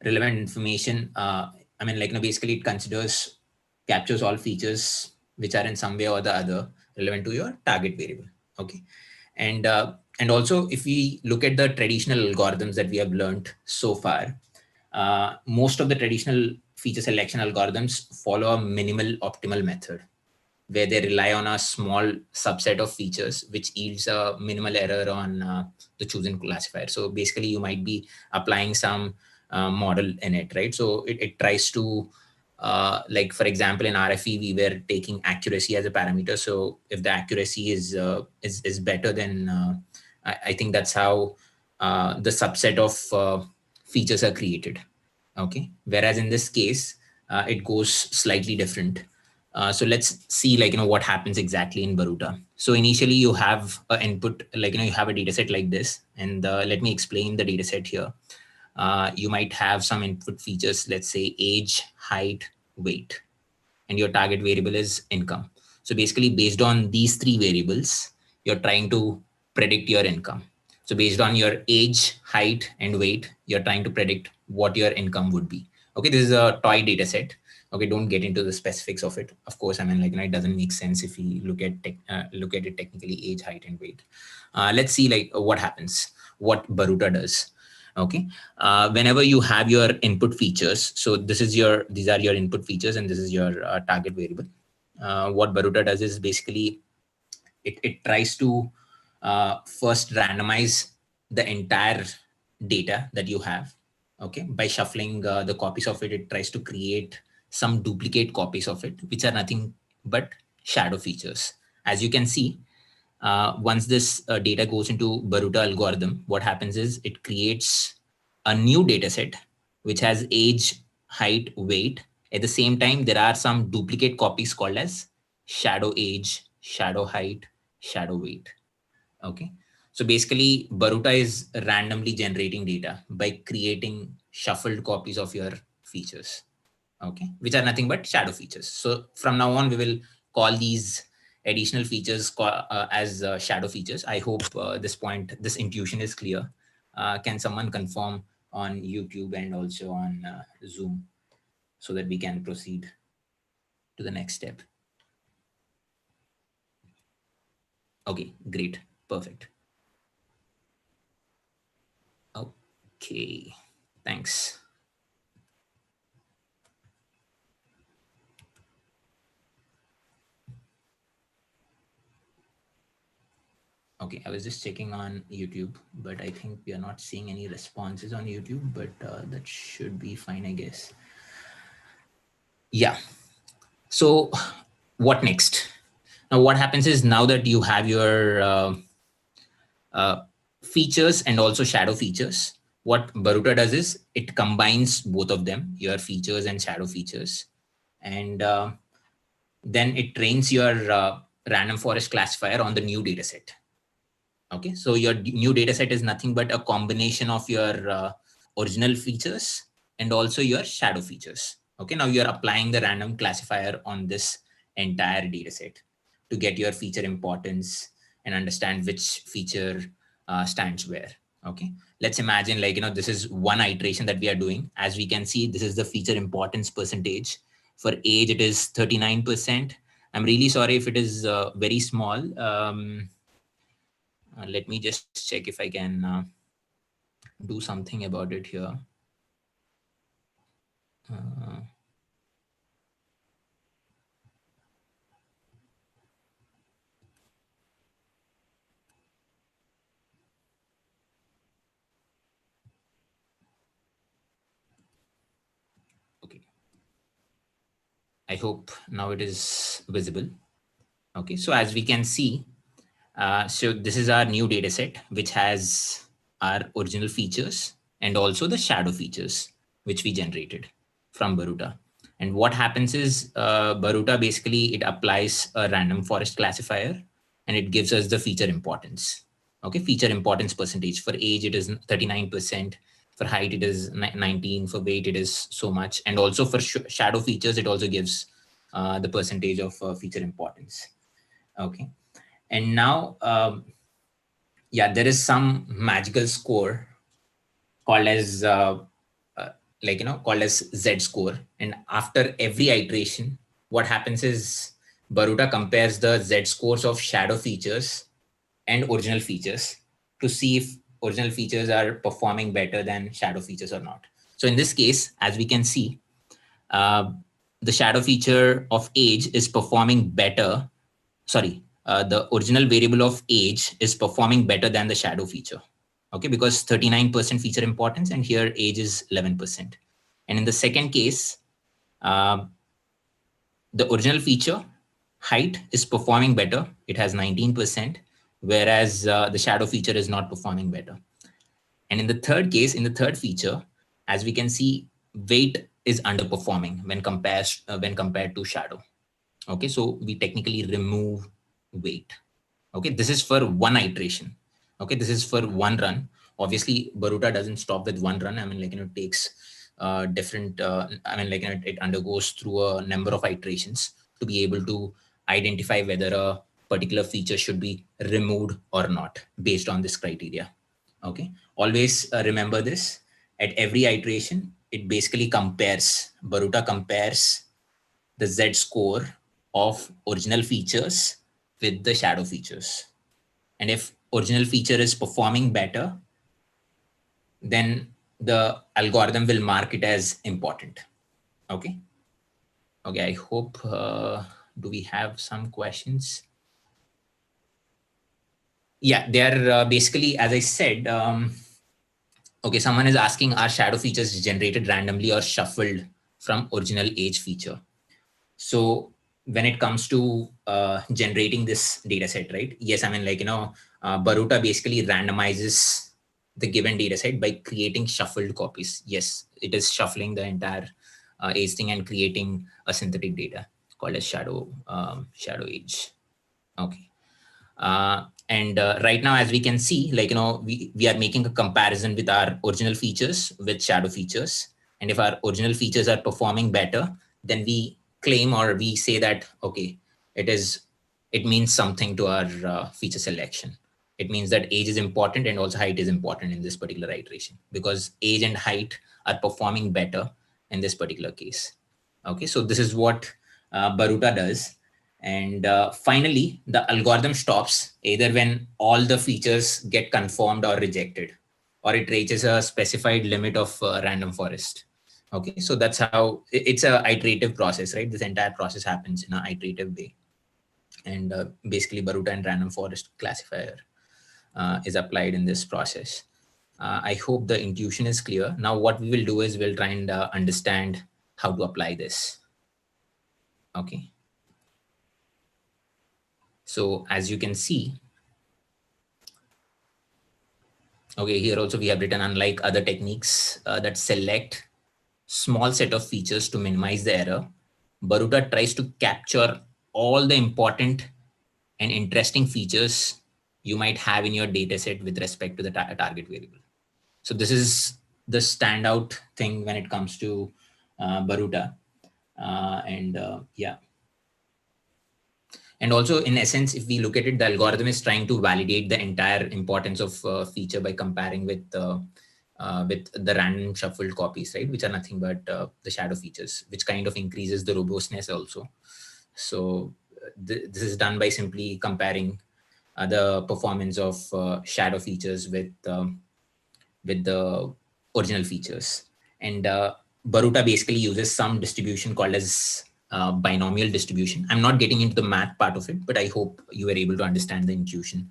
information. I mean, basically, it captures all features which are in some way or the other relevant to your target variable. Okay, and also if we look at the traditional algorithms that we have learned so far, most of the traditional feature selection algorithms follow a minimal optimal method where they rely on a small subset of features which yields a minimal error on the chosen classifier. So basically you might be applying some model in it, right? So it tries to like for example in RFE we were taking accuracy as a parameter. So if the accuracy is better, then I think that's how the subset of features are created. Okay, whereas in this case it goes slightly different. So let's see what happens exactly in Boruta. So initially you have an input, you have a data set like this, and let me explain the data set here. You might have some input features, let's say age, height, weight, and your target variable is income. So basically based on these three variables, you're trying to predict your income. So based on your age, height, and weight, you're trying to predict what your income would be. Okay, this is a toy data set. Okay, don't get into the specifics of it. Of course, I mean, it doesn't make sense if we look at it technically, age, height, and weight. Let's see what happens, what Boruta does. Okay, whenever you have your input features, so these are your input features and this is your target variable. What Boruta does is basically it tries to first randomize the entire data that you have. Okay, by shuffling the copies of it, it tries to create some duplicate copies of it, which are nothing but shadow features. As you can see, once this data goes into Boruta algorithm, what happens is it creates a new data set which has age, height, weight. At the same time, there are some duplicate copies called as shadow age, shadow height, shadow weight. Okay. So basically, Boruta is randomly generating data by creating shuffled copies of your features. Okay, which are nothing but shadow features. So from now on, we will call these additional features as shadow features. I hope this intuition is clear. Can someone confirm on YouTube and also on Zoom so that we can proceed to the next step? Okay, great, perfect. Okay, thanks. Okay, I was just checking on YouTube, but I think we are not seeing any responses on YouTube, but that should be fine, I guess. Yeah. So what next? Now, what happens is now that you have your features and also shadow features, what Boruta does is it combines both of them, your features and shadow features. And then it trains your random forest classifier on the new data set. Okay, so your new data set is nothing but a combination of your original features and also your shadow features. Okay, now you're applying the random classifier on this entire data set to get your feature importance and understand which feature stands where. Okay, let's imagine like, this is one iteration that we are doing. As we can see, this is the feature importance percentage. For age, it is 39%. I'm really sorry if it is very small. Let me just check if I can do something about it here. Uh, okay, I hope now it is visible. Okay, so as we can see, so this is our new data set, which has our original features and also the shadow features, which we generated from Boruta. And what happens is Boruta basically, it applies a random forest classifier and it gives us the feature importance. Okay, feature importance percentage. For age, it is 39%. For height, it is 19. For weight, it is so much. And also for shadow features, it also gives the percentage of feature importance. Okay. And now, yeah, there is some magical score called as uh, called as Z score. And after every iteration, what happens is Baruta compares the Z scores of shadow features and original features to see if original features are performing better than shadow features or not. So in this case, as we can see, uh, the shadow feature of age is performing better. Sorry, the original variable of age is performing better than the shadow feature. Okay, because 39% feature importance and here age is 11%. And in the second case, uh, the original feature height is performing better. It has 19%, whereas the shadow feature is not performing better. And in the third case, in the third feature, as we can see, weight is underperforming when compared to shadow. Okay, so we technically remove weight. Okay, this is for one iteration. Okay, this is for one run. Obviously, Baruta doesn't stop with one run. I mean, like, it takes different, I mean, like, it undergoes through a number of iterations to be able to identify whether a particular feature should be removed or not based on this criteria. Okay, always remember this. At every iteration, it basically compares, Baruta compares the Z score of original features with the shadow features. And if original feature is performing better, then the algorithm will mark it as important. Okay. Okay. I hope, do we have some questions? Yeah, they're basically, as I said, okay, someone is asking, are shadow features generated randomly or shuffled from original age feature? So when it comes to generating this data set, right? Yes, I mean, like, Baruta basically randomizes the given data set by creating shuffled copies. Yes, it is shuffling the entire age thing and creating a synthetic data called as shadow age. Okay. And right now, as we can see, like, we are making a comparison with our original features with shadow features. And if our original features are performing better, then we claim or we say that, okay, it means something to our feature selection. It means that age is important and also height is important in this particular iteration because age and height are performing better in this particular case. Okay, so this is what Baruta does. And finally, the algorithm stops either when all the features get confirmed or rejected, or it reaches a specified limit of random forest. Okay, so that's how it's a iterative process, right? This entire process happens in an iterative way. And basically, Baruta and random forest classifier is applied in this process. I hope the intuition is clear. Now, what we will do is we'll try and understand how to apply this. Okay. So as you can see, okay, here also we have written, unlike other techniques that select small set of features to minimize the error, Baruta tries to capture all the important and interesting features you might have in your data set with respect to the target variable. So this is the standout thing when it comes to Boruta. Yeah. And also, in essence, if we look at it, the algorithm is trying to validate the entire importance of feature by comparing with the random shuffled copies, right? Which are nothing but the shadow features, which kind of increases the robustness also. So this is done by simply comparing the performance of shadow features with the original features. And Baruta basically uses some distribution called as binomial distribution. I'm not getting into the math part of it, but I hope you were able to understand the intuition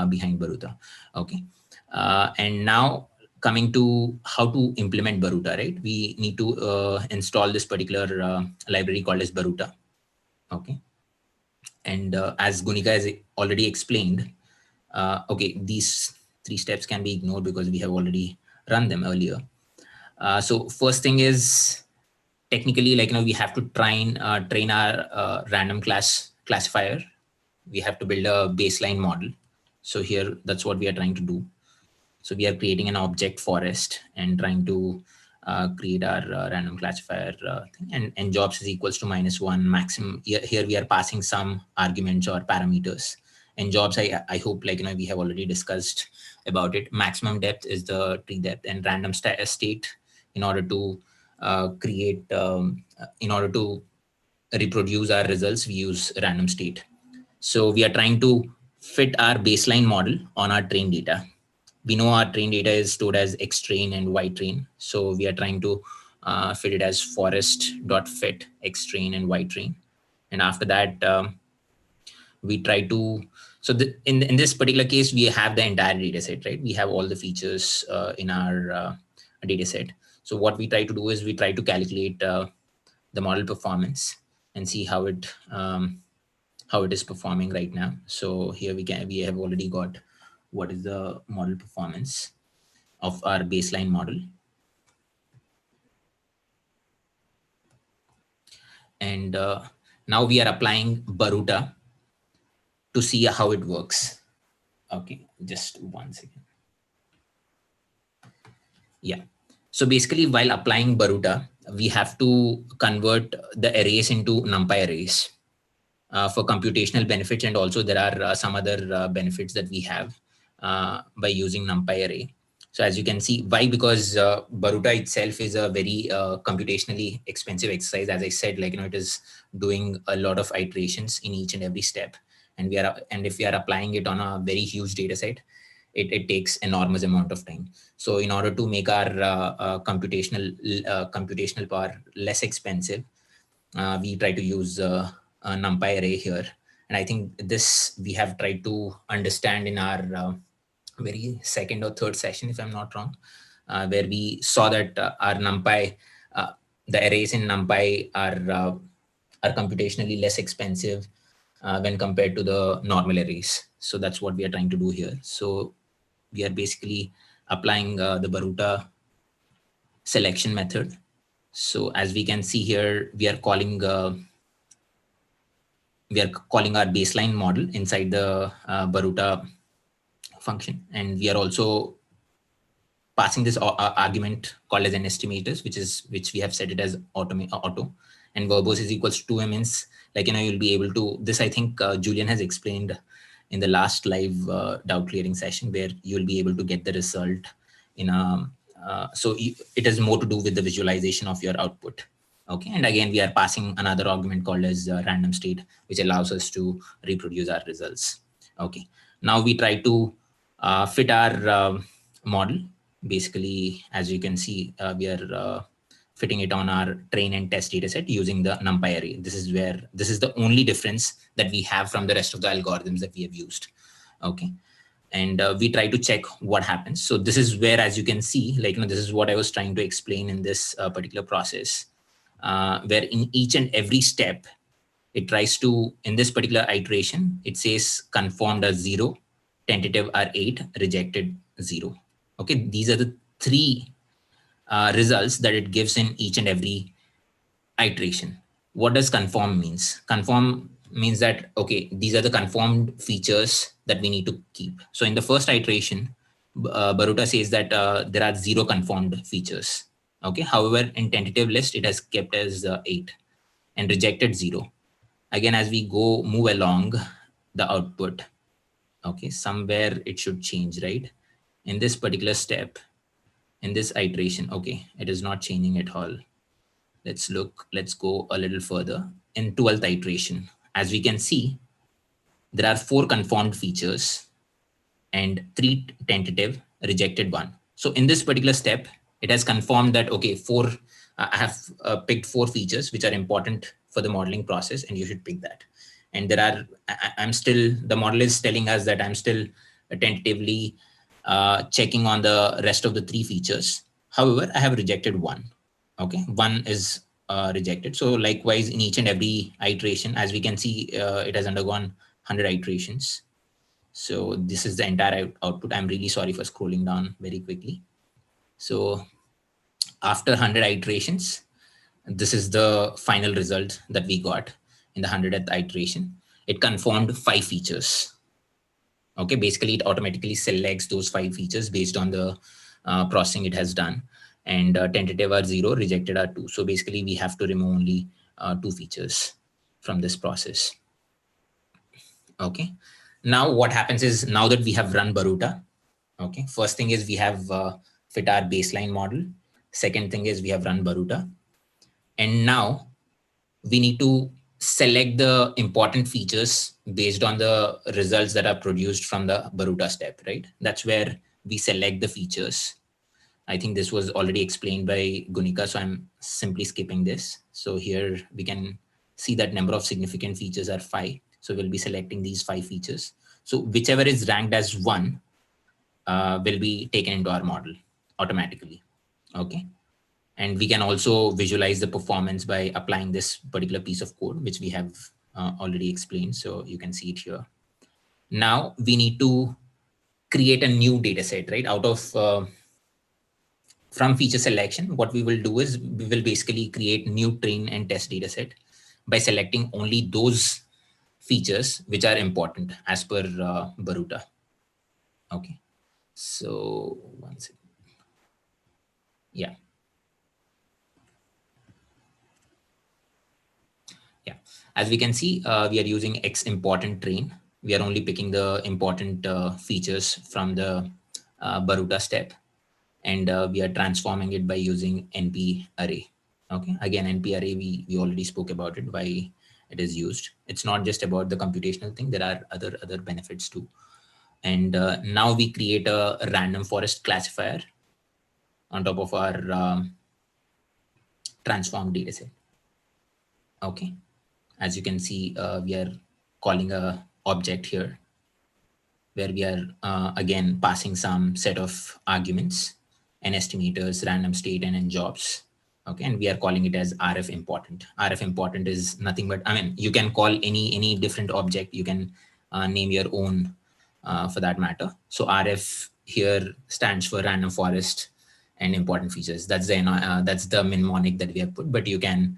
behind Baruta. Okay. And now coming to how to implement Baruta, right? We need to install this particular library called as Baruta. Okay. And as Gunnika has already explained, okay, these three steps can be ignored because we have already run them earlier. So first thing is technically, like, we have to train our random classifier. We have to build a baseline model. So here, that's what we are trying to do. So we are creating an object forest and trying to create our random classifier thing. And jobs is equals to -1 maximum. Here we are passing some arguments or parameters. And jobs, I hope, like, we have already discussed about it. Maximum depth is the tree depth, and random state in order to in order to reproduce our results, we use random state. So we are trying to fit our baseline model on our train data. We know our train data is stored as X train and Y train. So we are trying to fit it as forest.fit X train and Y train. And after that, we try to, so in this particular case, we have the entire data set, right? We have all the features in our data set. So what we try to do is we try to calculate the model performance and see how it is performing right now. So here we have already got what is the model performance of our baseline model. And now we are applying Baruta to see how it works. Okay, just 1 second. Yeah. So basically, while applying Baruta, we have to convert the arrays into NumPy arrays for computational benefits. And also there are some other benefits that we have by using NumPy array. So as you can see, why? Because Baruta itself is a very computationally expensive exercise. As I said, like, it is doing a lot of iterations in each and every step. And if we are applying it on a very huge data set, it takes enormous amount of time. So in order to make our computational power less expensive, we try to use a NumPy array here. And I think this we have tried to understand in our very second or third session, if I'm not wrong, where we saw that our NumPy, the arrays in NumPy are computationally less expensive when compared to the normal arrays. So that's what we are trying to do here. So we are basically applying the Baruta selection method. So as we can see here, we are calling our baseline model inside the Baruta function, and we are also passing this argument called as an estimators, which we have set it as auto, and verbose is equals to 2 means, like, you'll be able to, this I think Julian has explained in the last live doubt clearing session, where you'll be able to get the result in a it has more to do with the visualization of your output. Okay, and again we are passing another argument called as random state, which allows us to reproduce our results. Okay, now we try to fit our model. Basically, as you can see, we are fitting it on our train and test data set using the NumPy array. This is the only difference that we have from the rest of the algorithms that we have used. Okay, and we try to check what happens. So this is where, as you can see, like, this is what I was trying to explain in this particular process, where in each and every step, it tries to, in this particular iteration, it says confirmed as 0, tentative are 8, rejected 0. Okay, these are the three results that it gives in each and every iteration. What does conform means? Conform means that, okay, these are the conformed features that we need to keep. So in the first iteration, Baruta says that there are 0 conformed features. Okay. However, in tentative list, it has kept as 8 and rejected 0. Again, as we move along the output, okay, somewhere it should change, right? In this particular step, in this iteration, okay, it is not changing at all. Let's go a little further. In 12th iteration, as we can see, there are 4 conformed features and 3 tentative, rejected 1. So in this particular step, it has confirmed that, okay, I have picked 4 features which are important for the modeling process, and you should pick that. And I'm still, the model is telling us that I'm still tentatively checking on the rest of the 3 features. However, I have rejected 1. Okay, 1 is rejected. So likewise, in each and every iteration, as we can see, it has undergone 100 iterations. So this is the entire output. I'm really sorry for scrolling down very quickly. So after 100 iterations, this is the final result that we got in the 100th iteration. It confirmed 5 features. Okay, basically it automatically selects those 5 features based on the processing it has done. And tentative are 0, rejected are 2. So basically we have to remove only 2 features from this process. Okay. Now what happens is, now that we have run Baruta, okay, first thing is we have fit our baseline model. Second thing is we have run Baruta. And now we need to select the important features based on the results that are produced from the Baruta step, right? That's where we select the features. I think this was already explained by Gunnika, so I'm simply skipping this. So here we can see that number of significant features are 5. So we'll be selecting these 5 features. So whichever is ranked as 1 will be taken into our model automatically. Okay. And we can also visualize the performance by applying this particular piece of code, which we have already explained. So you can see it here. Now we need to create a new data set, right? Out of from feature selection, what we will do is we will basically create new train and test data set by selecting only those features which are important as per Baruta. Okay. So one second. Yeah. Yeah. As we can see, we are using X important train. We are only picking the important features from the Baruta step, and we are transforming it by using NP array. Okay. Again, NP array, we already spoke about it, why it is used. It's not just about the computational thing. There are other benefits too. And now we create a random forest classifier on top of our transform dataset. Okay. As you can see, we are calling a object here where we are again passing some set of arguments, n estimators, random state, and n jobs. Okay, and we are calling it as RF important. RF important is nothing but, I mean, you can call any different object. You can name your own for that matter. So RF here stands for random forest and important features. That's the mnemonic that we have put, but you can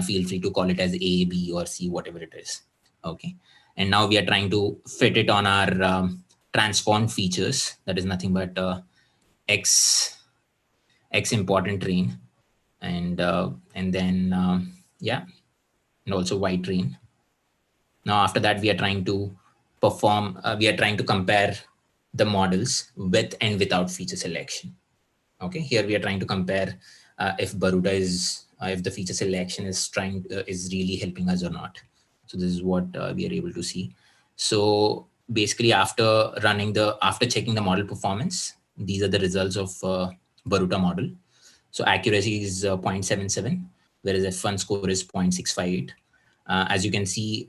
feel free to call it as A, B, or C, whatever it is. Okay. And now we are trying to fit it on our transformed features. That is nothing but X important train, and then yeah, and also Y train. Now after that, we are trying to compare the models with and without feature selection. Okay, here we are trying to compare if Baruta if the feature selection is really helping us or not. So this is what we are able to see. So basically, after checking the model performance, these are the results of Baruta model. So accuracy is 0.77, whereas F1 score is 0.658. As you can see,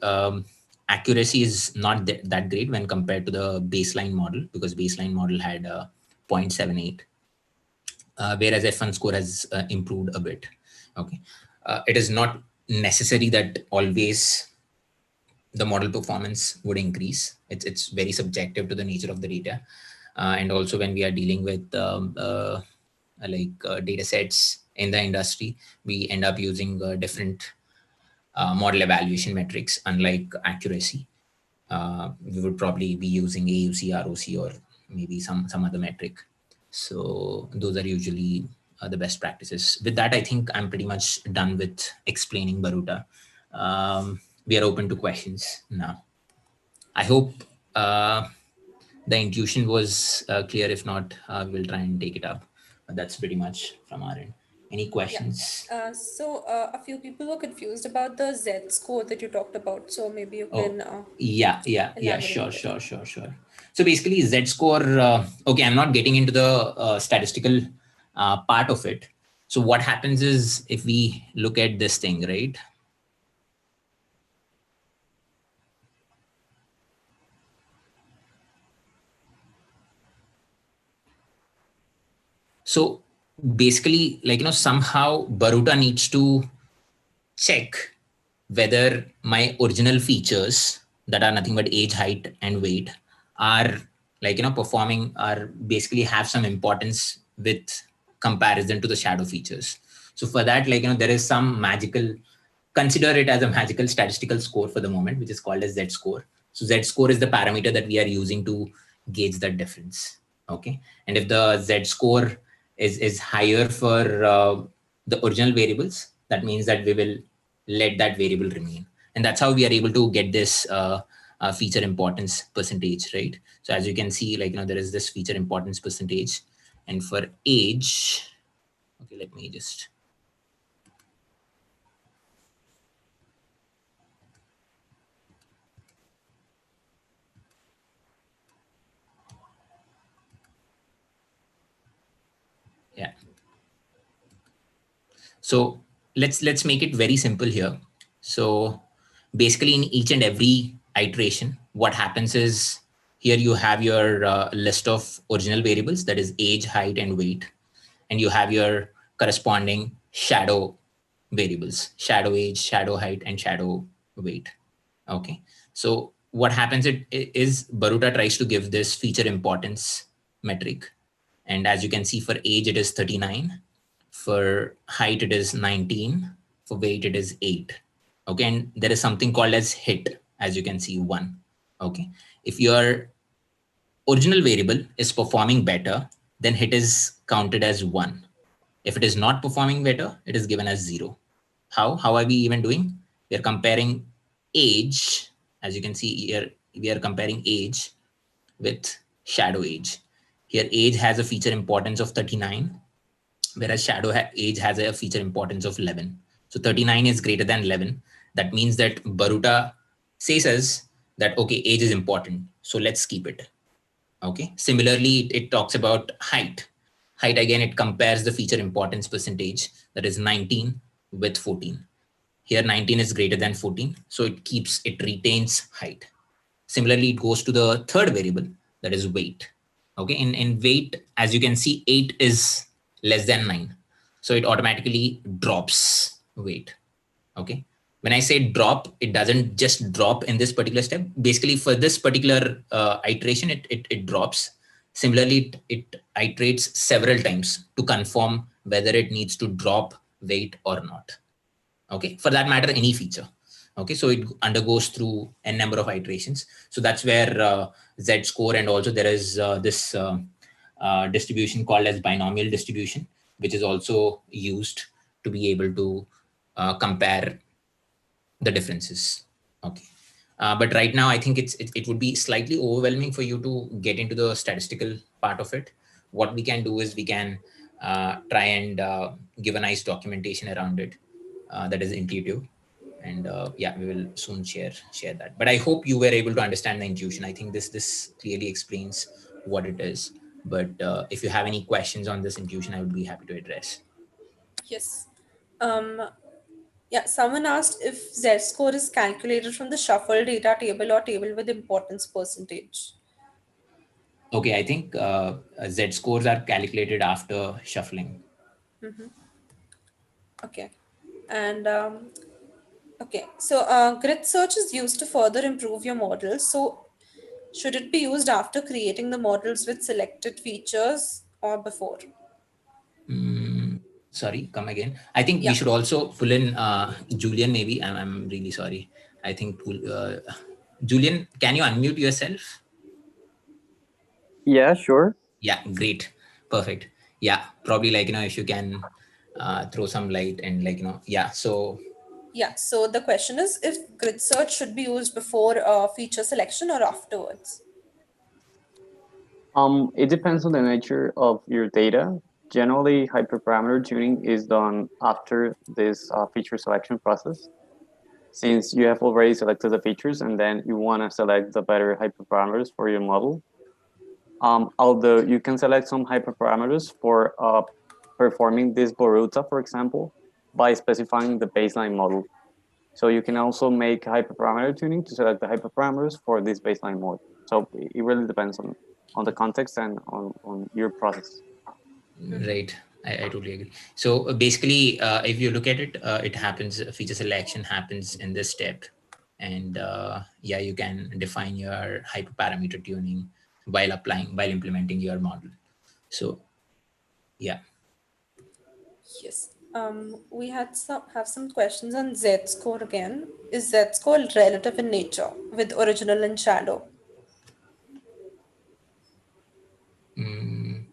accuracy is not that great when compared to the baseline model, because baseline model had 0.78. Whereas F1 score has improved a bit. Okay, it is not necessary that always the model performance would increase. It's very subjective to the nature of the data, and also when we are dealing with data sets in the industry, we end up using different model evaluation metrics. Unlike accuracy, we would probably be using AUC, ROC, or maybe some other metric. So those are usually the best practices. With that, I think I'm pretty much done with explaining Boruta. We are open to questions now. I hope the intuition was clear. If not, we'll try and take it up. But that's pretty much from our end. Any Yeah. questions? A few people were confused about the Z score that you talked about. So maybe you Oh, can yeah, elaborate a bit. sure. So basically, Z score. Okay, I'm not getting into the statistical part of it. So what happens is, if we look at this thing, right? So basically, like, somehow Baruta needs to check whether my original features, that are nothing but age, height, and weight, are, like, performing, are basically have some importance with comparison to the shadow features. So for that, like, there is some magical, consider it as a magical statistical score for the moment, which is called as Z score. So Z score is the parameter that we are using to gauge that difference. Okay. And if the Z score is higher for the original variables, that means that we will let that variable remain. And that's how we are able to get this feature importance percentage, right? So as you can see, like, there is this feature importance percentage. And for age, okay, let me just, yeah. So let's make it very simple here. So basically, in each and every iteration, what happens is, here you have your list of original variables, that is age, height, and weight, and you have your corresponding shadow variables: shadow age, shadow height, and shadow weight. Okay. So what happens is Baruta tries to give this feature importance metric. And as you can see, for age, it is 39. For height, it is 19. For weight, it is 8. Okay. And there is something called as hit, as you can see, 1. Okay. If your original variable is performing better, then hit is counted as 1. If it is not performing better, it is given as 0. How are we even doing? We are comparing age. As you can see here, we are comparing age with shadow age. Here, age has a feature importance of 39, whereas shadow age has a feature importance of 11. So 39 is greater than 11. That means that Baruta says us that, okay, age is important, so let's keep it. Okay. Similarly, it talks about height. Height, again, it compares the feature importance percentage, that is 19 with 14. Here, 19 is greater than 14, so it retains height. Similarly, it goes to the third variable, that is weight. Okay. In weight, as you can see, 8 is less than 9. So it automatically drops weight. Okay. When I say drop, it doesn't just drop in this particular step. Basically, for this particular iteration, it drops. Similarly, it iterates several times to confirm whether it needs to drop weight or not. Okay. For that matter, any feature. Okay. So it undergoes through n number of iterations. So that's where Z score, and also there is this distribution called as binomial distribution, which is also used to be able to compare the differences. Okay. But right now, I think it would be slightly overwhelming for you to get into the statistical part of it. What we can do is we can try and give a nice documentation around it that is intuitive. And yeah, we will soon share that. But I hope you were able to understand the intuition. I think this clearly explains what it is. But if you have any questions on this intuition, I would be happy to address. Yes. Um, yeah, someone asked if Z score is calculated from the shuffle data table or table with importance percentage. Okay, I think Z scores are calculated after shuffling. Mm-hmm. Okay. And okay, so grid search is used to further improve your model. So should it be used after creating the models with selected features or before? Mm, sorry, come again. I think we Yeah. should also pull in Julian, maybe. I'm really sorry. I think, Julian, can you unmute yourself? Yeah, sure. Yeah, great. Perfect. Yeah, probably like, if you can throw some light and like, yeah. So Yeah, so the question is if grid search should be used before feature selection or afterwards. It depends on the nature of your data. Generally, hyperparameter tuning is done after this feature selection process, since you have already selected the features and then you want to select the better hyperparameters for your model. Although you can select some hyperparameters for performing this Boruta, for example, by specifying the baseline model. So you can also make hyperparameter tuning to select the hyperparameters for this baseline mode. So it really depends on the context and on your process. right, I totally agree. So basically, if you look at it, it happens, feature selection happens in this step. And yeah, you can define your hyperparameter tuning while implementing your model. So yeah. Yes. We have some questions on Z score again. Is Z score relative in nature with original and shadow? Mm,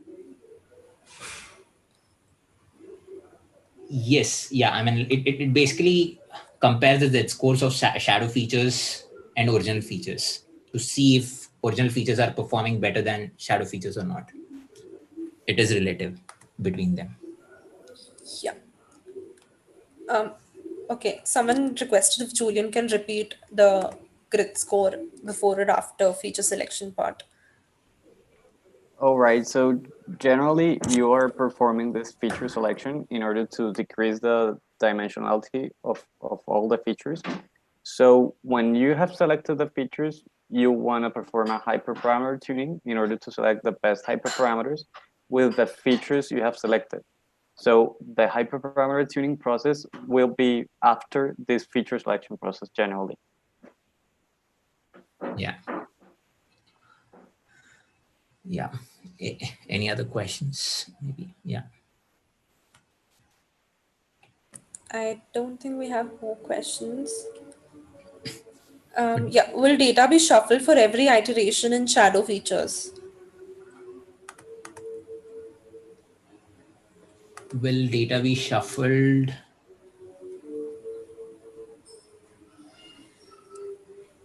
yes, yeah. I mean, it basically compares the Z-scores of shadow features and original features to see if original features are performing better than shadow features or not. It is relative between them. Yeah. Um, okay. Someone requested if Julian can repeat the grid score before or after feature selection part. All right. So generally, you are performing this feature selection in order to decrease the dimensionality of all the features. So when you have selected the features, you want to perform a hyperparameter tuning in order to select the best hyperparameters with the features you have selected. So the hyperparameter tuning process will be after this feature selection process generally. Yeah, yeah. Any other questions? Maybe. Yeah. I don't think we have more questions. But Yeah, will data be shuffled for every iteration in shadow features? will data be shuffled?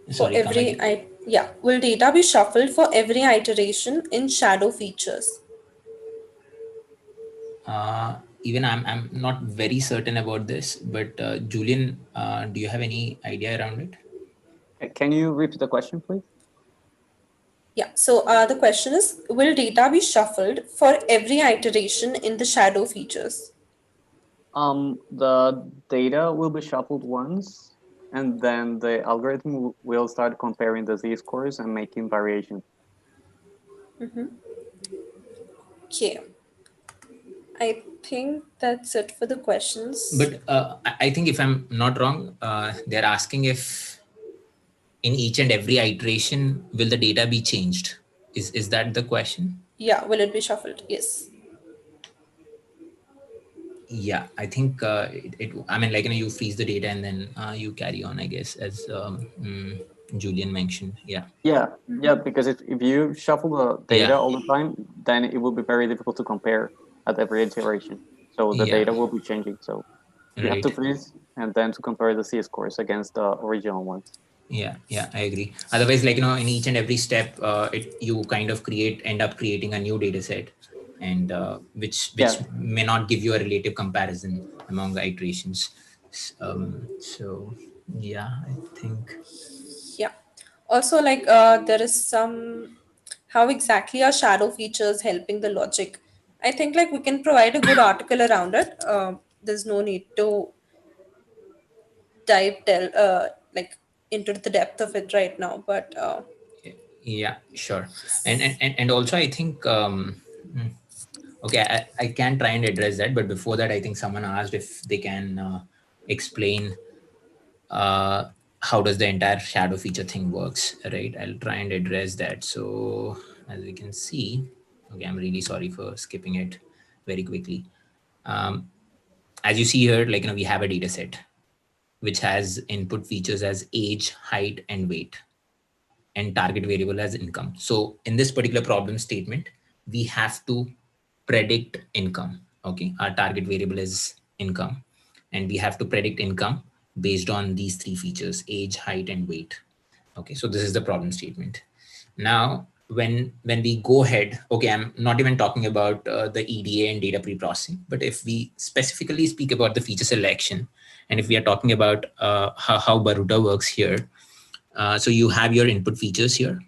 For Sorry, come every again. yeah, will data be shuffled for every iteration in shadow features? Uh, Even I'm not very certain about this, but Julian, do you have any idea around it? Can you repeat the question, please? Yeah, so the question is, will data be shuffled for every iteration in the shadow features? The data will be shuffled once, and then the algorithm will start comparing the z-scores and making variations. Okay, I think that's it for the questions. But I think if I'm not wrong, they're asking if in each and every iteration will the data be changed. Is that the question? Yeah, will it be shuffled? Yes. Yeah, I think I mean, like, you freeze the data and then you carry on, I guess, as Julian mentioned. Yeah. Yeah, yeah, because if you shuffle the Yeah. data all the time, then it will be very difficult to compare at every iteration. So the Yeah. data will be changing. So you have to Right. freeze and then to compare the z-scores against the original ones. Yeah, yeah, I agree. Otherwise, like, in each and every step, you kind of end up creating a new data set, and Yeah. which may not give you a relative comparison among the iterations. So yeah, I think. Yeah. Also, like, there is some how exactly are shadow features helping the logic? I think like we can provide a good article around it. There's no need to tell like into the depth of it right now, but Yeah, sure. and yes. and and also I think mm, okay, I can try and address that, but before that, I think someone asked if they can explain uh, how does the entire shadow feature thing works, right? I'll try and address that. So as we can see, okay, I'm really sorry for skipping it very quickly. um, as you see here, like, we have a data set which has input features as age, height, and weight. and target variable as income. So in this particular problem statement, we have to predict income. Okay, our target variable is income, and we have to predict income based on these three features: age, height, and weight. Okay, so this is the problem statement. Now, when we go ahead, okay, I'm not even talking about the EDA and data pre-processing, but if we specifically speak about the feature selection, and if we are talking about how Boruta works here, so you have your input features here.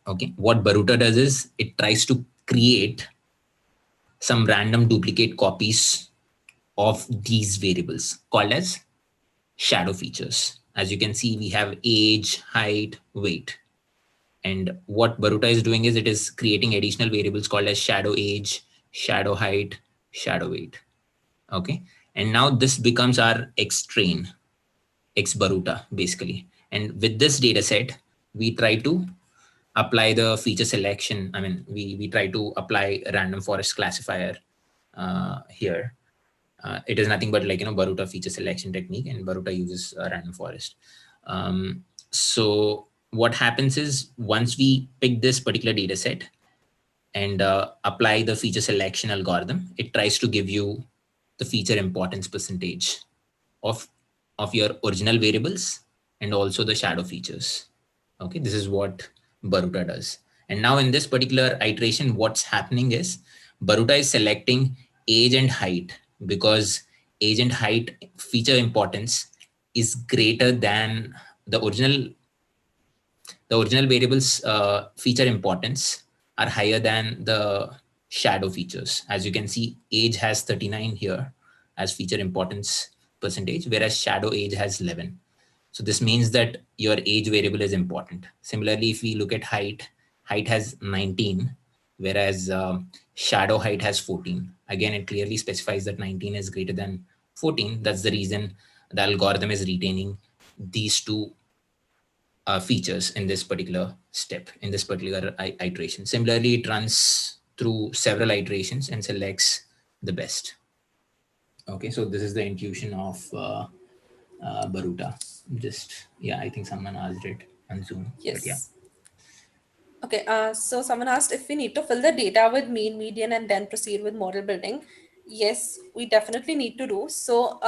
Okay, what Boruta does is it tries to create some random duplicate copies of these variables called as shadow features. As you can see, we have age, height, weight. And what Boruta is doing is it is creating additional variables called as shadow age, shadow height, shadow weight. Okay. And now this becomes our X train, X Boruta basically. And with this data set, we try to apply the feature selection. I mean, we try to apply a random forest classifier here. It is nothing but like, Boruta feature selection technique, and Boruta uses a random forest. So what happens is once we pick this particular data set and apply the feature selection algorithm, it tries to give you the feature importance percentage of your original variables and also the shadow features. Okay, this is what Boruta does. And now in this particular iteration, what's happening is Boruta is selecting age and height because age and height feature importance is greater than the original variables feature importance are higher than the shadow features. As you can see, age has 39 here as feature importance percentage, whereas shadow age has 11. So this means that your age variable is important. Similarly, if we look at height, height has 19, whereas shadow height has 14. Again, it clearly specifies that 19 is greater than 14. That's the reason the algorithm is retaining these two features in this particular step, in this particular iteration. Similarly, it runs through several iterations and selects the best. Okay, so this is the intuition of Boruta. Yeah, I think someone asked it on Zoom. Yes. But yeah. Okay, so someone asked if we need to fill the data with mean, median, and then proceed with model building. Yes, we definitely need to do. So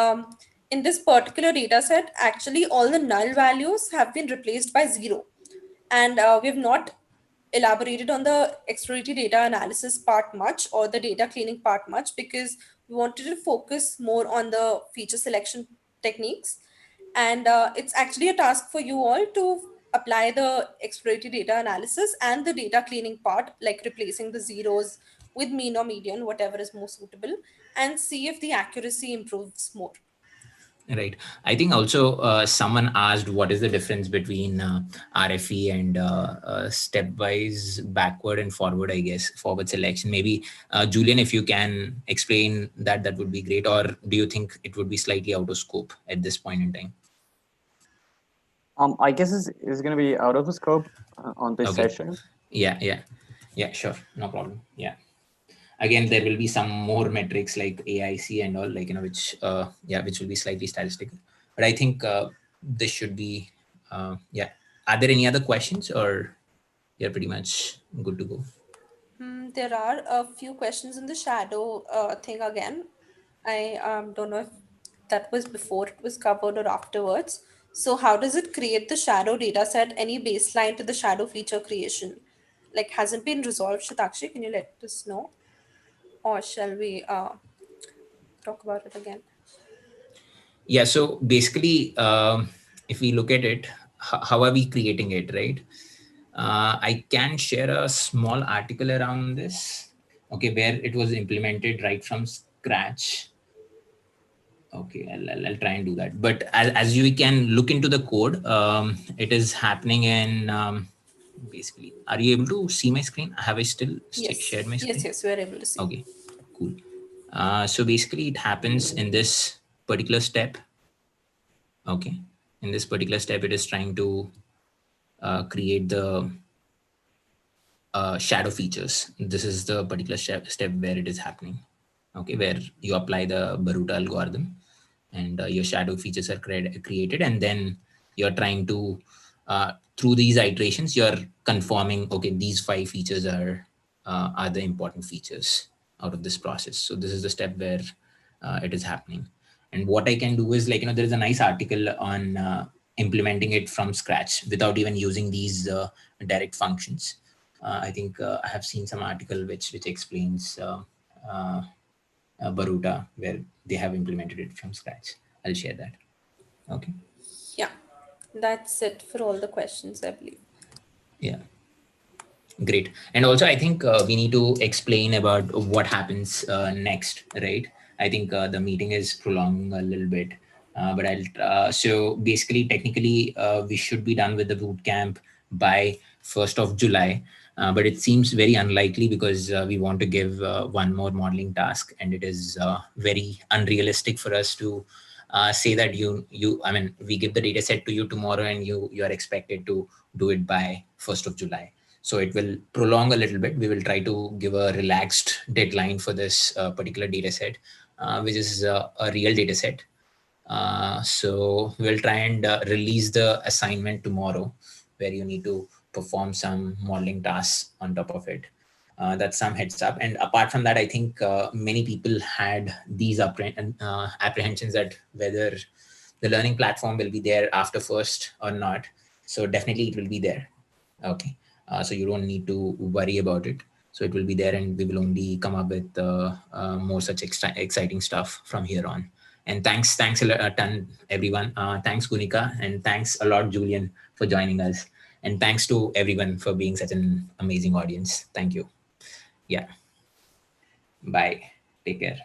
in this particular data set, actually all the null values have been replaced by 0. And we have not elaborated on the exploratory data analysis part much or the data cleaning part much because we wanted to focus more on the feature selection techniques. And it's actually a task for you all to apply the exploratory data analysis and the data cleaning part, like replacing the zeros with mean or median, whatever is more suitable, and see if the accuracy improves more. Right. I think also someone asked what is the difference between RFE and stepwise backward and forward, I guess, forward selection. Maybe Julian, if you can explain that, that would be great. Or do you think it would be slightly out of scope at this point in time? I guess it's going to be out of the scope on this session. Yeah, sure. No problem. Yeah. Again, there will be some more metrics like AIC and all, like, which will be slightly statistical. But I think this should be, yeah. Are there any other questions, or you're pretty much good to go? There are a few questions in the shadow thing again. I don't know if that was before it was covered or afterwards. So how does it create the shadow data set? Any baseline to the shadow feature creation? Like, hasn't been resolved, Shatakshi? Can you let us know? Or shall we talk about it again? Yeah, so basically, if we look at it, how are we creating it, right? I can share a small article around this, okay, where it was implemented right from scratch. Okay, I'll try and do that. But as you can look into the code, it is happening in basically. Are you able to see my screen? Have I still shared my screen? Yes, we are able to see. Okay, cool. So basically, it happens in this particular step. Okay, in this particular step, it is trying to create the shadow features. This is the particular step where it is happening. Okay, where you apply the Boruta algorithm and your shadow features are created, and then you're trying to through these iterations, you're confirming, okay, these 5 features are the important features out of this process. So this is the step where it is happening. And what I can do is, like, there is a nice article on implementing it from scratch without even using these direct functions. I think I have seen some article which explains uh, Boruta, where they have implemented it from scratch. I'll share that. Okay. Yeah, that's it for all the questions, I believe. Yeah. Great. And also, I think we need to explain about what happens next, right? I think the meeting is prolonging a little bit, but so basically, technically, we should be done with the boot camp by 1st of July. But it seems very unlikely because we want to give one more modeling task, and it is very unrealistic for us to say that I mean, we give the data set to you tomorrow and you are expected to do it by 1st of July. So it will prolong a little bit. We will try to give a relaxed deadline for this particular data set, which is a real data set. So we'll try and release the assignment tomorrow, where you need to perform some modeling tasks on top of it. That's some heads up. And apart from that, I think many people had these apprehensions that whether the learning platform will be there after first or not. So definitely it will be there. Okay. So you don't need to worry about it. So it will be there, and we will only come up with more such exciting stuff from here on. And thanks a ton, everyone. Thanks, Gunnika, and thanks a lot, Julian, for joining us. And thanks to everyone for being such an amazing audience. Thank you. Yeah. Bye. Take care.